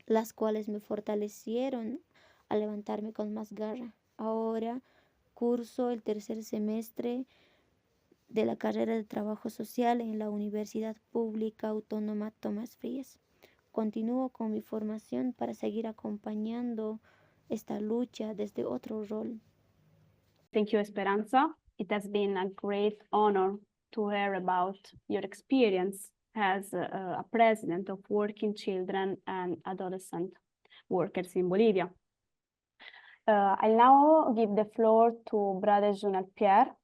Speaker 5: las cuales me fortalecieron a levantarme con más garra. Ahora curso el tercer semestre de la carrera de Trabajo Social en la Universidad Pública Autónoma Tomás Frías. Continúo con mi formación para seguir acompañando esta lucha desde otro rol.
Speaker 1: Thank you, Esperanza. It has been a great honor to hear about your experience as a president of Working Children and Adolescent Workers in Bolivia. I'll now give the floor to Brother Junal Pierre,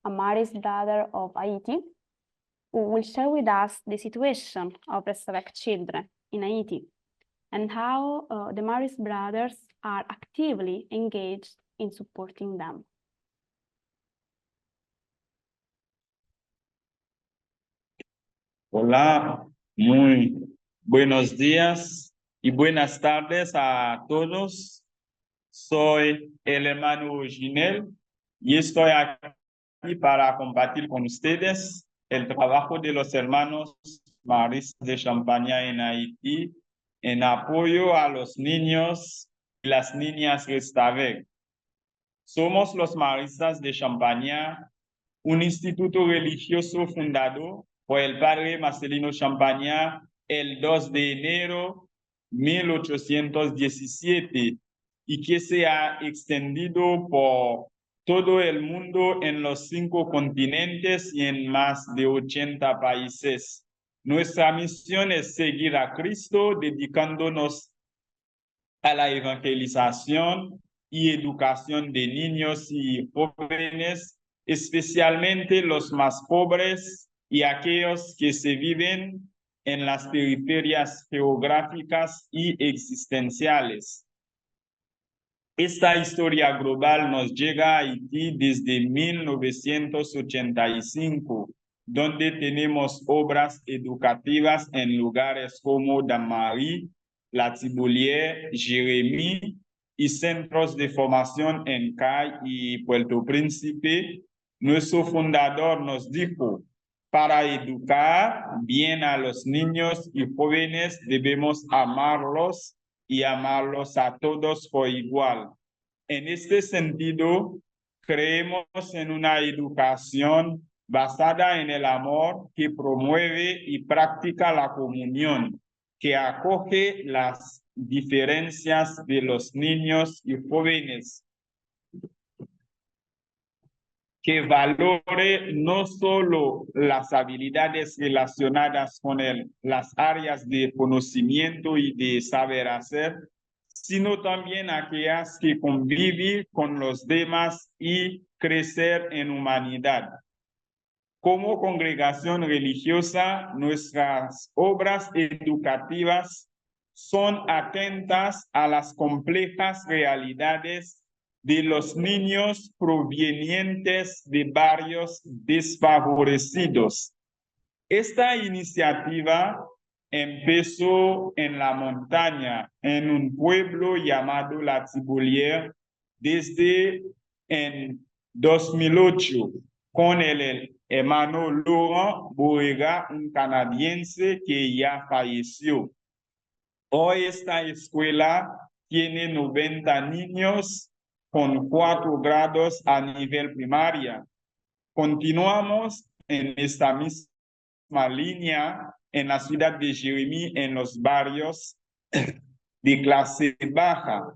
Speaker 1: a Maris brother of Haiti, who will share with us the situation of Restavek children in Haiti and how the Maris brothers are actively engaged in supporting them.
Speaker 6: Hola, muy buenos días y buenas tardes a todos. Soy el hermano Ginel y estoy aquí para compartir con ustedes el trabajo de los hermanos Maristas de Champaña en Haití en apoyo a los niños y las niñas Restavek. Somos los Maristas de Champaña, un instituto religioso fundado por el padre Marcelino Champaña el 2 de enero de 1817 y que se ha extendido por todo el mundo en los 5 continentes y en más de 80 países. Nuestra misión es seguir a Cristo dedicándonos a la evangelización y educación de niños y jóvenes, especialmente los más pobres y aquellos que se viven en las periferias geográficas y existenciales. Esta historia global nos llega a Haití desde 1985, donde tenemos obras educativas en lugares como Damarie, La Tiboulière, Jérémie y centros de formación en CAI y Puerto Príncipe, nuestro fundador nos dijo: para educar bien a los niños y jóvenes debemos amarlos y amarlos a todos por igual. En este sentido, creemos en una educación basada en el amor que promueve y practica la comunión, que acoge las diferencias de los niños y jóvenes, que valore no solo las habilidades relacionadas con las áreas de conocimiento y de saber hacer, sino también aquellas que conviven con los demás y crecer en humanidad. Como congregación religiosa, nuestras obras educativas son atentas a las complejas realidades de los niños provenientes de barrios desfavorecidos. Esta iniciativa empezó en la montaña, en un pueblo llamado La Tiboulière, desde en 2008, con el hermano Laurent Bourega, un canadiense que ya falleció. Hoy esta escuela tiene 90 niños con 4 grados a nivel primaria. Continuamos en esta misma línea en la ciudad de Jérémie, en los barrios de clase baja.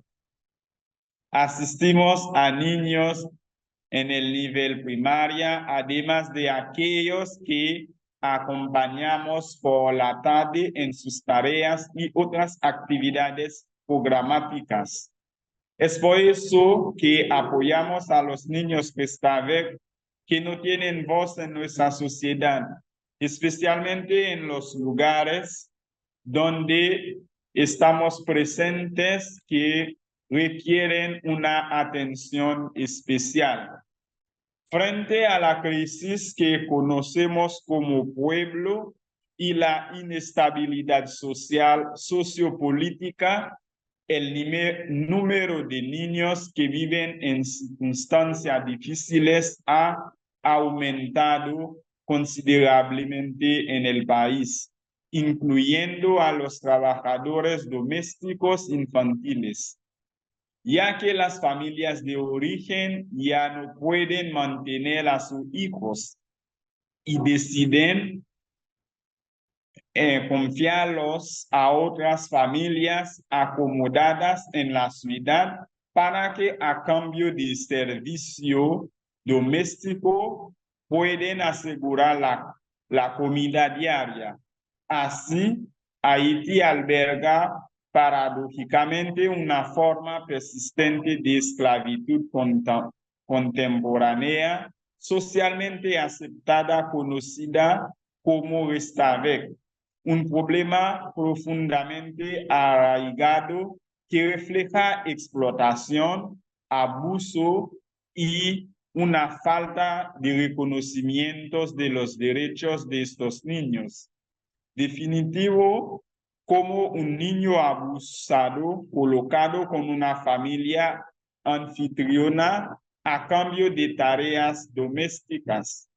Speaker 6: Asistimos a niños en el nivel primaria, además de aquellos que acompañamos por la tarde en sus tareas y otras actividades programáticas. Es por eso que apoyamos a los niños Restavek que no tienen voz en nuestra sociedad, especialmente en los lugares donde estamos presentes, que requieren una atención especial. Frente a la crisis que conocemos como pueblo y la inestabilidad social, sociopolítica, el número de niños que viven en circunstancias difíciles ha aumentado considerablemente en el país, incluyendo a los trabajadores domésticos infantiles, ya que las familias de origen ya no pueden mantener a sus hijos y deciden confiarlos a otras familias acomodadas en la ciudad para que a cambio de servicio doméstico pueden asegurar la comida diaria. Así, Haití alberga paradójicamente una forma persistente de esclavitud contemporánea, socialmente aceptada, conocida como Restavek, un problema profundamente arraigado que refleja explotación, abuso y una falta de reconocimientos de los derechos de estos niños. Definitivo, como un niño abusado colocado con una familia anfitriona a cambio de tareas domésticas.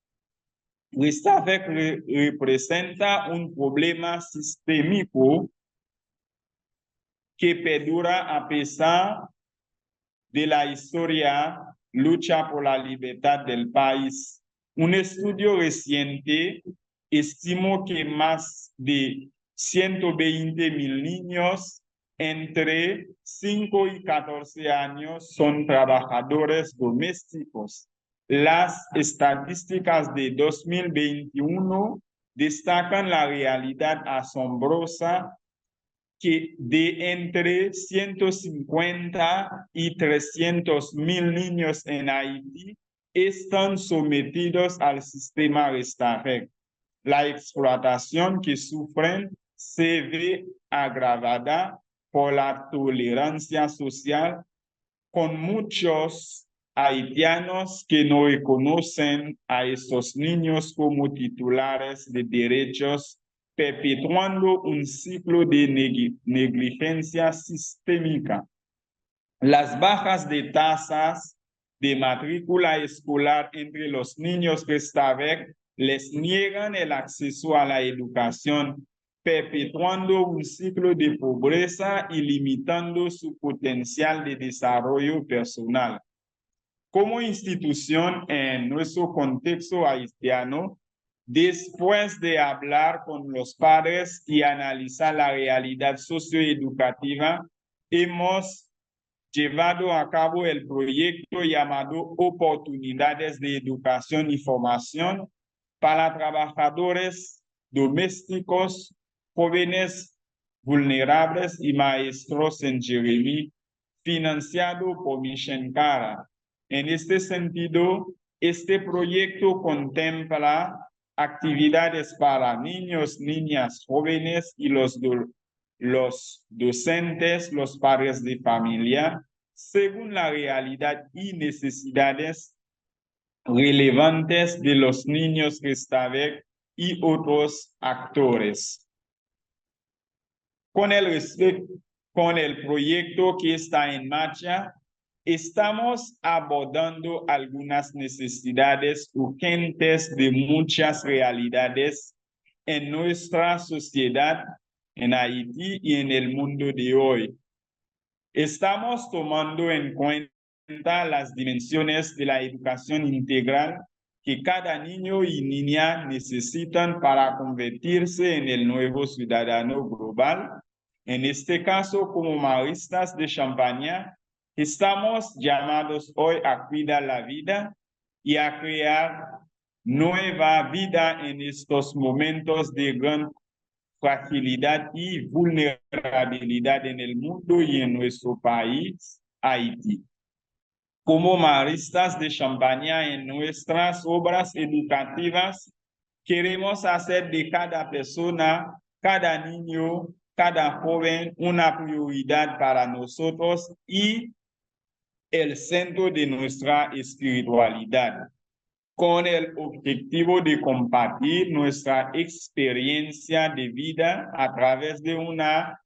Speaker 6: Restavek representa un problema sistémico que perdura a pesar de la historia lucha por la libertad del país. Un estudio reciente estimó que más de 120,000 niños entre 5 y 14 años son trabajadores domésticos. Las estadísticas de 2021 destacan la realidad asombrosa que de entre 150 y 300,000 niños en Haití están sometidos al sistema Restavek. La explotación que sufren se ve agravada por la tolerancia social, con muchos haitianos que no reconocen a estos niños como titulares de derechos, perpetuando un ciclo de negligencia sistémica. Las bajas de tasas de matrícula escolar entre los niños Restavek les niegan el acceso a la educación, perpetuando un ciclo de pobreza y limitando su potencial de desarrollo personal. Como institución en nuestro contexto haitiano, después de hablar con los padres y analizar la realidad socioeducativa, hemos llevado a cabo el proyecto llamado Oportunidades de Educación y Formación para trabajadores domésticos, jóvenes vulnerables y maestros en Jeremie, financiado por Mission Cara. En este sentido, este proyecto contempla actividades para niños, niñas, jóvenes y los docentes, los padres de familia, según la realidad y necesidades relevantes de los niños Restavek y otros actores. Con el proyecto que está en marcha, estamos abordando algunas necesidades urgentes de muchas realidades en nuestra sociedad, en Haití y en el mundo de hoy. Estamos tomando en cuenta las dimensiones de la educación integral que cada niño y niña necesitan para convertirse en el nuevo ciudadano global. En este caso, como maristas de Champaña, estamos llamados hoy a cuidar la vida y a crear nueva vida en estos momentos de gran fragilidad y vulnerabilidad en el mundo y en nuestro país, Haití. Como maristas de Champaña en nuestras obras educativas, queremos hacer de cada persona, cada niño, cada joven una prioridad para nosotros y el centro de nuestra espiritualidad, con el objetivo de compartir nuestra experiencia de vida a través de una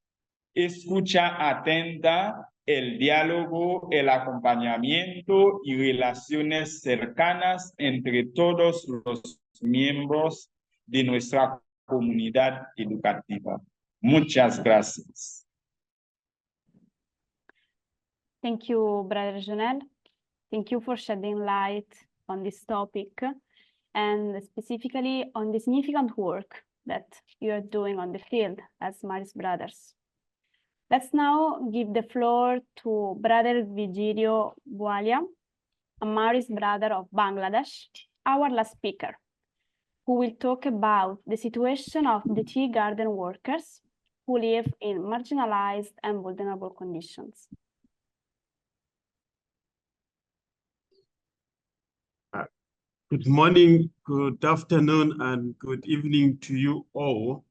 Speaker 6: escucha atenta, el diálogo, el acompañamiento y relaciones cercanas entre todos los miembros de nuestra comunidad educativa. Muchas gracias.
Speaker 1: Thank you, Brother Jonel. Thank you for shedding light on this topic and specifically on the significant work that you are doing on the field as Maris Brothers. Let's now give the floor to Brother Vigilio Bwalia, a Maris brother of Bangladesh, our last speaker, who will talk about the situation of the tea garden workers who live in marginalized and vulnerable conditions.
Speaker 7: Good morning, good afternoon, and good evening to you all.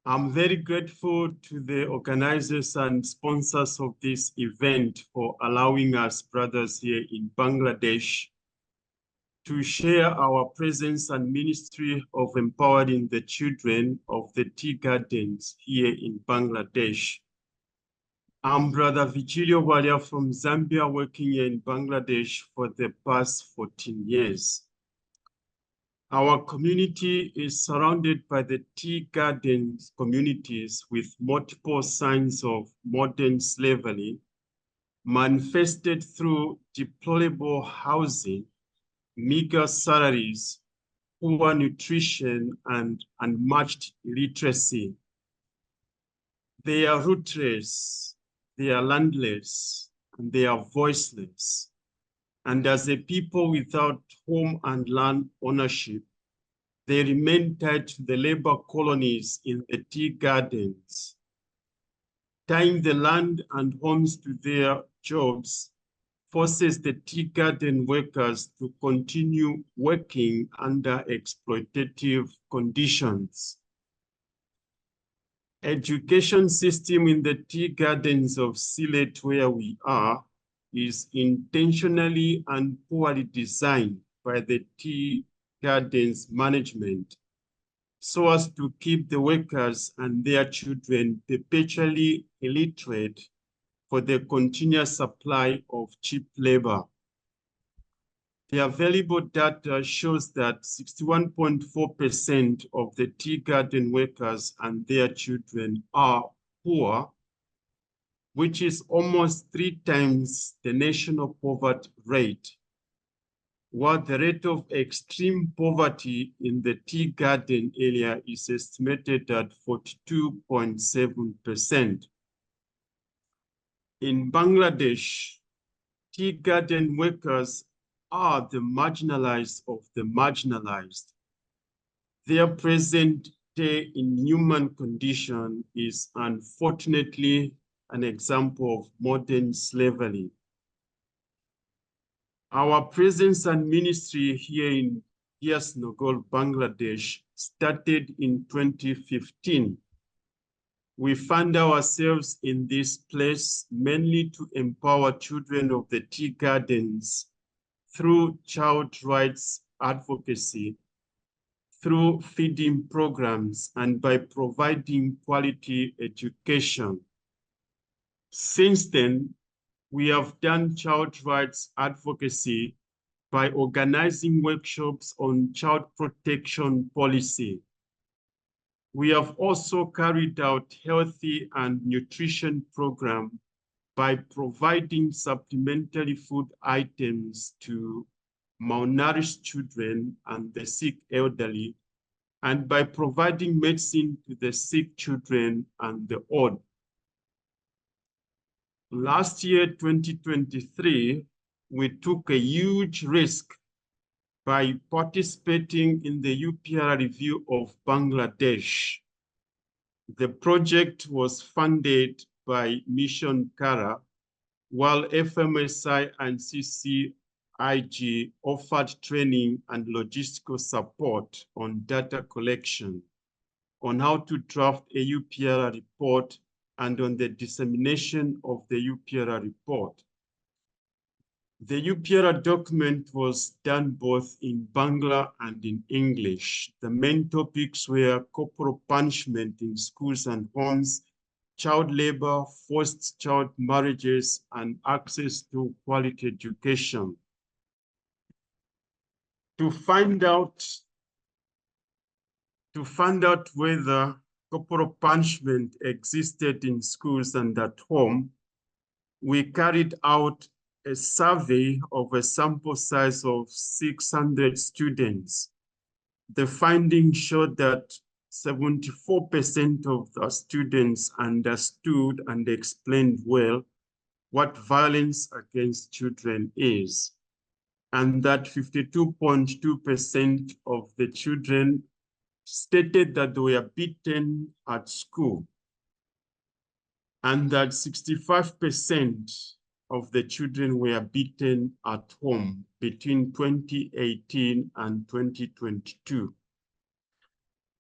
Speaker 7: I'm very grateful to the organizers and sponsors of this event for allowing us brothers here in Bangladesh to share our presence and ministry of empowering the children of the tea gardens here in Bangladesh. I'm Brother Vigilio Bwalia from Zambia, working here in Bangladesh for the past 14 years. Our community is surrounded by the tea gardens communities with multiple signs of modern slavery, manifested through deplorable housing, meager salaries, poor nutrition, and unmatched illiteracy. They are rootless, they are landless, and they are voiceless. And as a people without home and land ownership, they remain tied to the labor colonies in the tea gardens. Tying the land and homes to their jobs forces the tea garden workers to continue working under exploitative conditions. Education system in the tea gardens of Sylhet, where we are, is intentionally and poorly designed by the tea gardens management so as to keep the workers and their children perpetually illiterate for the continuous supply of cheap labor. The available data shows that 61.4% of the tea garden workers and their children are poor, which is almost 3 times the national poverty rate, while the rate of extreme poverty in the tea garden area is estimated at 42.7%. In Bangladesh, tea garden workers are the marginalized of the marginalized. Their present day inhuman condition is unfortunately an example of modern slavery. Our presence and ministry here in Yasnogol, Bangladesh started in 2015. We found ourselves in this place mainly to empower children of the tea gardens through child rights advocacy, through feeding programs, and by providing quality education. Since then, we have done child rights advocacy by organizing workshops on child protection policy. We have also carried out healthy and nutrition program by providing supplementary food items to malnourished children and the sick elderly, and by providing medicine to the sick children and the old. Last year, 2023, we took a huge risk by participating in the UPR review of Bangladesh. The project was funded by Mission Kara, while FMSI and CCIG offered training and logistical support on data collection, on how to draft a UPR report, and on the dissemination of the UPR report. The UPR document was done both in Bangla and in English. The main topics were corporal punishment in schools and homes, child labor, forced child marriages, and access to quality education. To find out whether corporal punishment existed in schools and at home, we carried out a survey of a sample size of 600 students. The findings showed that 74% of the students understood and explained well what violence against children is, and that 52.2% of the children stated that they were beaten at school, and that 65% of the children were beaten at home between 2018 and 2022.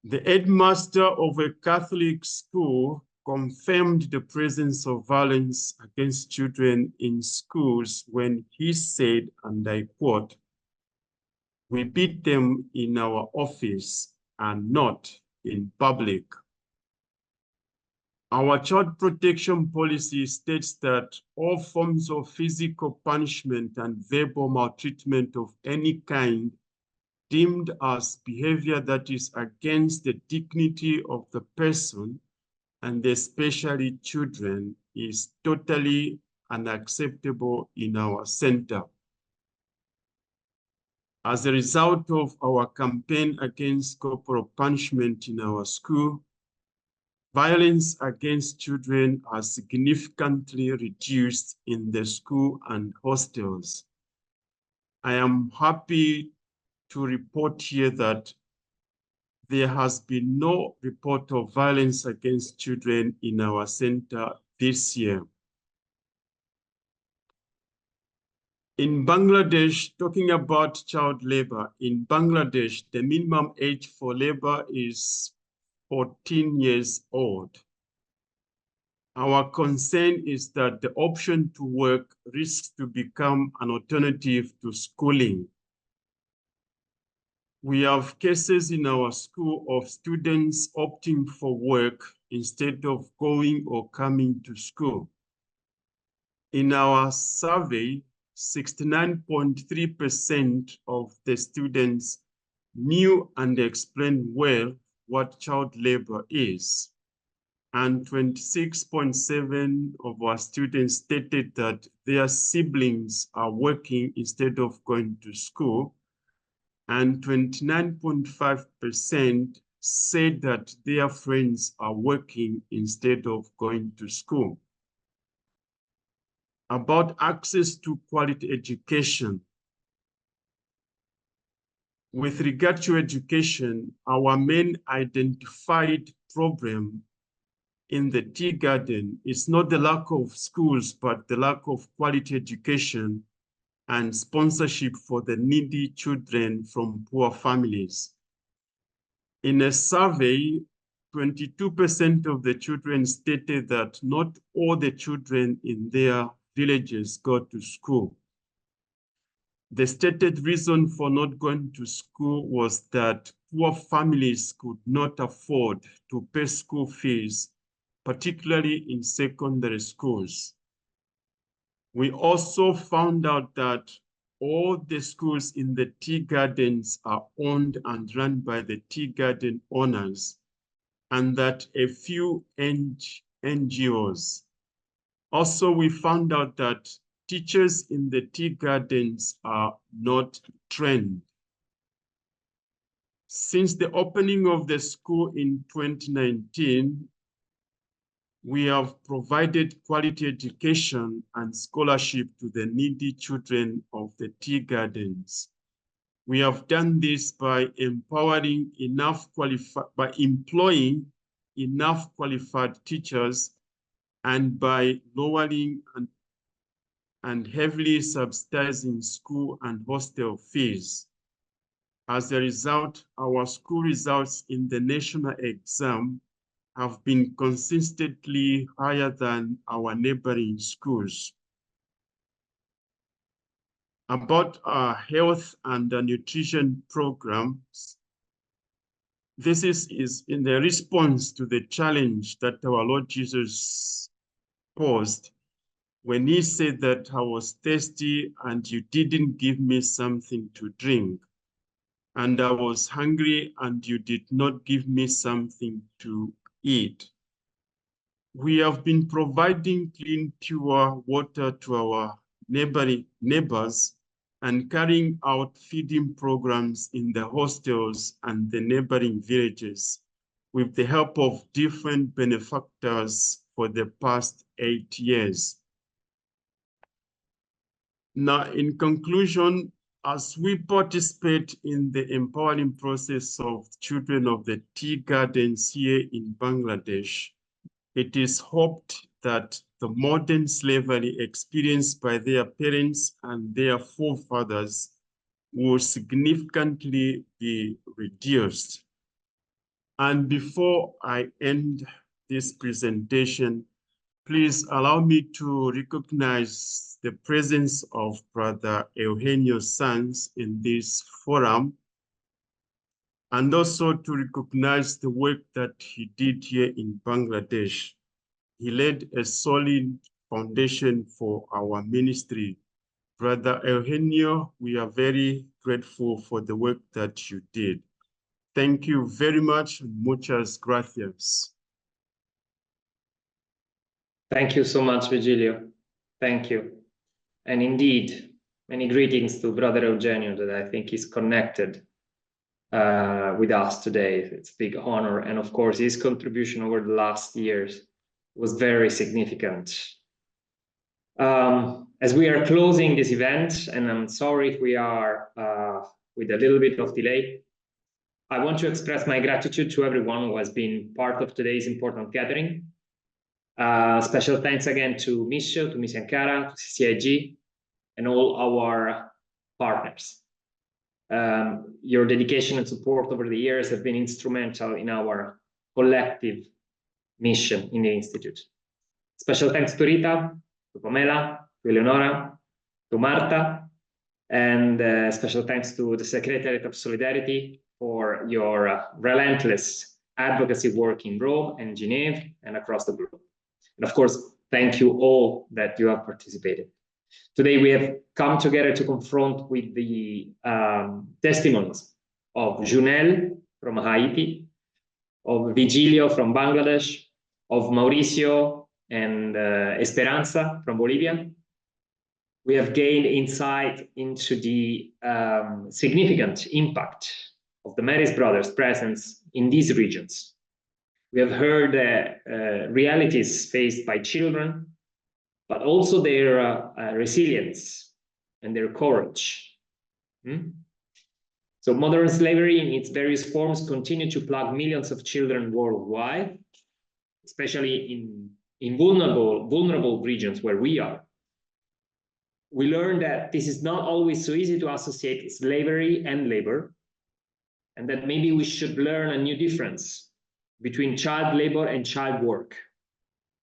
Speaker 7: The headmaster of a Catholic school confirmed the presence of violence against children in schools when he said, and I quote, "We beat them in our office and not in public." Our child protection policy states that all forms of physical punishment and verbal maltreatment of any kind deemed as behavior that is against the dignity of the person, and especially children, is totally unacceptable in our center. As a result of our campaign against corporal punishment in our school, violence against children has significantly reduced in the school and hostels. I am happy to report here that there has been no report of violence against children in our center this year. In Bangladesh, talking about child labor, in Bangladesh, the minimum age for labor is 14 years old. Our concern is that the option to work risks to become an alternative to schooling. We have cases in our school of students opting for work instead of going or coming to school. In our survey, 69.3% of the students knew and explained well what child labor is. And 26.7% of our students stated that their siblings are working instead of going to school. And 29.5% said that their friends are working instead of going to school. About access to quality education. With regard to education, our main identified problem in the tea garden is not the lack of schools, but the lack of quality education and sponsorship for the needy children from poor families. In a survey, 22% of the children stated that not all the children in their villages go to school. The stated reason for not going to school was that poor families could not afford to pay school fees, particularly in secondary schools. We also found out that all the schools in the tea gardens are owned and run by the tea garden owners, and that a few NGOs. Also, we found out that teachers in the tea gardens are not trained. Since the opening of the school in 2019, we have provided quality education and scholarship to the needy children of the tea gardens. We have done this by empowering by employing enough qualified teachers and by lowering and heavily subsidizing school and hostel fees. As a result, our school results in the national exam have been consistently higher than our neighboring schools. About our health and nutrition programs, this is in the response to the challenge that our Lord Jesus posed when he said that I was thirsty and you didn't give me something to drink, and I was hungry and you did not give me something to eat. We have been providing clean, pure water to our neighbors and carrying out feeding programs in the hostels and the neighboring villages with the help of different benefactors for the past 8 years. Now, in conclusion, as we participate in the empowering process of children of the tea gardens here in Bangladesh, it is hoped that the modern slavery experienced by their parents and their forefathers will significantly be reduced. And before I end this presentation, please allow me to recognize the presence of Brother Eugenio Sanz in this forum, and also to recognize the work that he did here in Bangladesh. He laid a solid foundation for our ministry. Brother Eugenio, we are very grateful for the work that you did. Thank you very much. Muchas gracias.
Speaker 2: Thank you so much, Virgilio. Thank you. And indeed, many greetings to Brother Eugenio that I think is connected with us today. It's a big honor. And of course, his contribution over the last years was very significant. As we are closing this event, and I'm sorry if we are with a little bit of delay, I want to express my gratitude to everyone who has been part of today's important gathering. Special thanks again to Misho, to Miss Ankara, to CCIG, and all our partners. Your dedication and support over the years have been instrumental in our collective mission in the Institute. Special thanks to Rita, to Pamela, to Eleonora, to Marta, and special thanks to the Secretariat of Solidarity for your relentless advocacy work in Rome and Geneva and across the globe. And of course, thank you all that you have participated. Today we have come together to confront with the testimonies of Junel from Haiti, of Vigilio from Bangladesh, of Mauricio and Esperanza from Bolivia. We have gained insight into the significant impact of the Marist Brothers' presence in these regions. We have heard realities faced by children, but also their resilience and their courage. So modern slavery in its various forms continue to plague millions of children worldwide, especially in vulnerable regions where we are. We learned that this is not always so easy to associate slavery and labor, and that maybe we should learn a new difference between child labor and child work.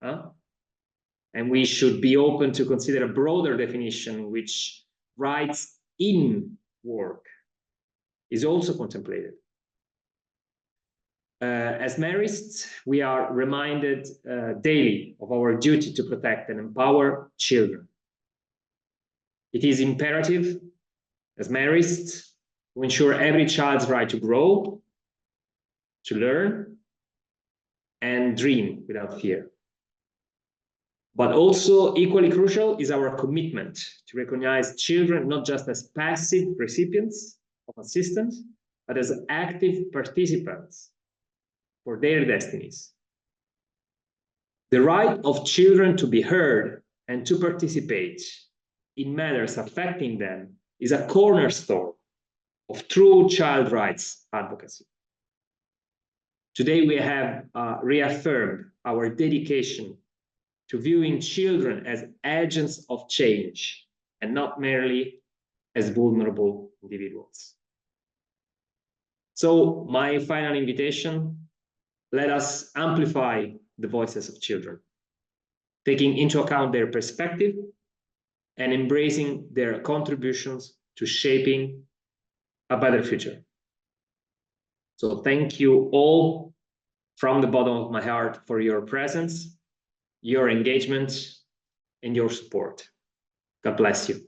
Speaker 2: And we should be open to consider a broader definition which rights in work is also contemplated. As Marists, we are reminded daily of our duty to protect and empower children. It is imperative, as Marists, to ensure every child's right to grow, to learn, and dream without fear. But also equally crucial is our commitment to recognize children not just as passive recipients of assistance, but as active participants for their destinies. The right of children to be heard and to participate in matters affecting them is a cornerstone of true child rights advocacy. Today we have reaffirmed our dedication to viewing children as agents of change and not merely as vulnerable individuals. So my final invitation, let us amplify the voices of children, taking into account their perspective and embracing their contributions to shaping a better future. So thank you all from the bottom of my heart for your presence, your engagement, and your support. God bless you.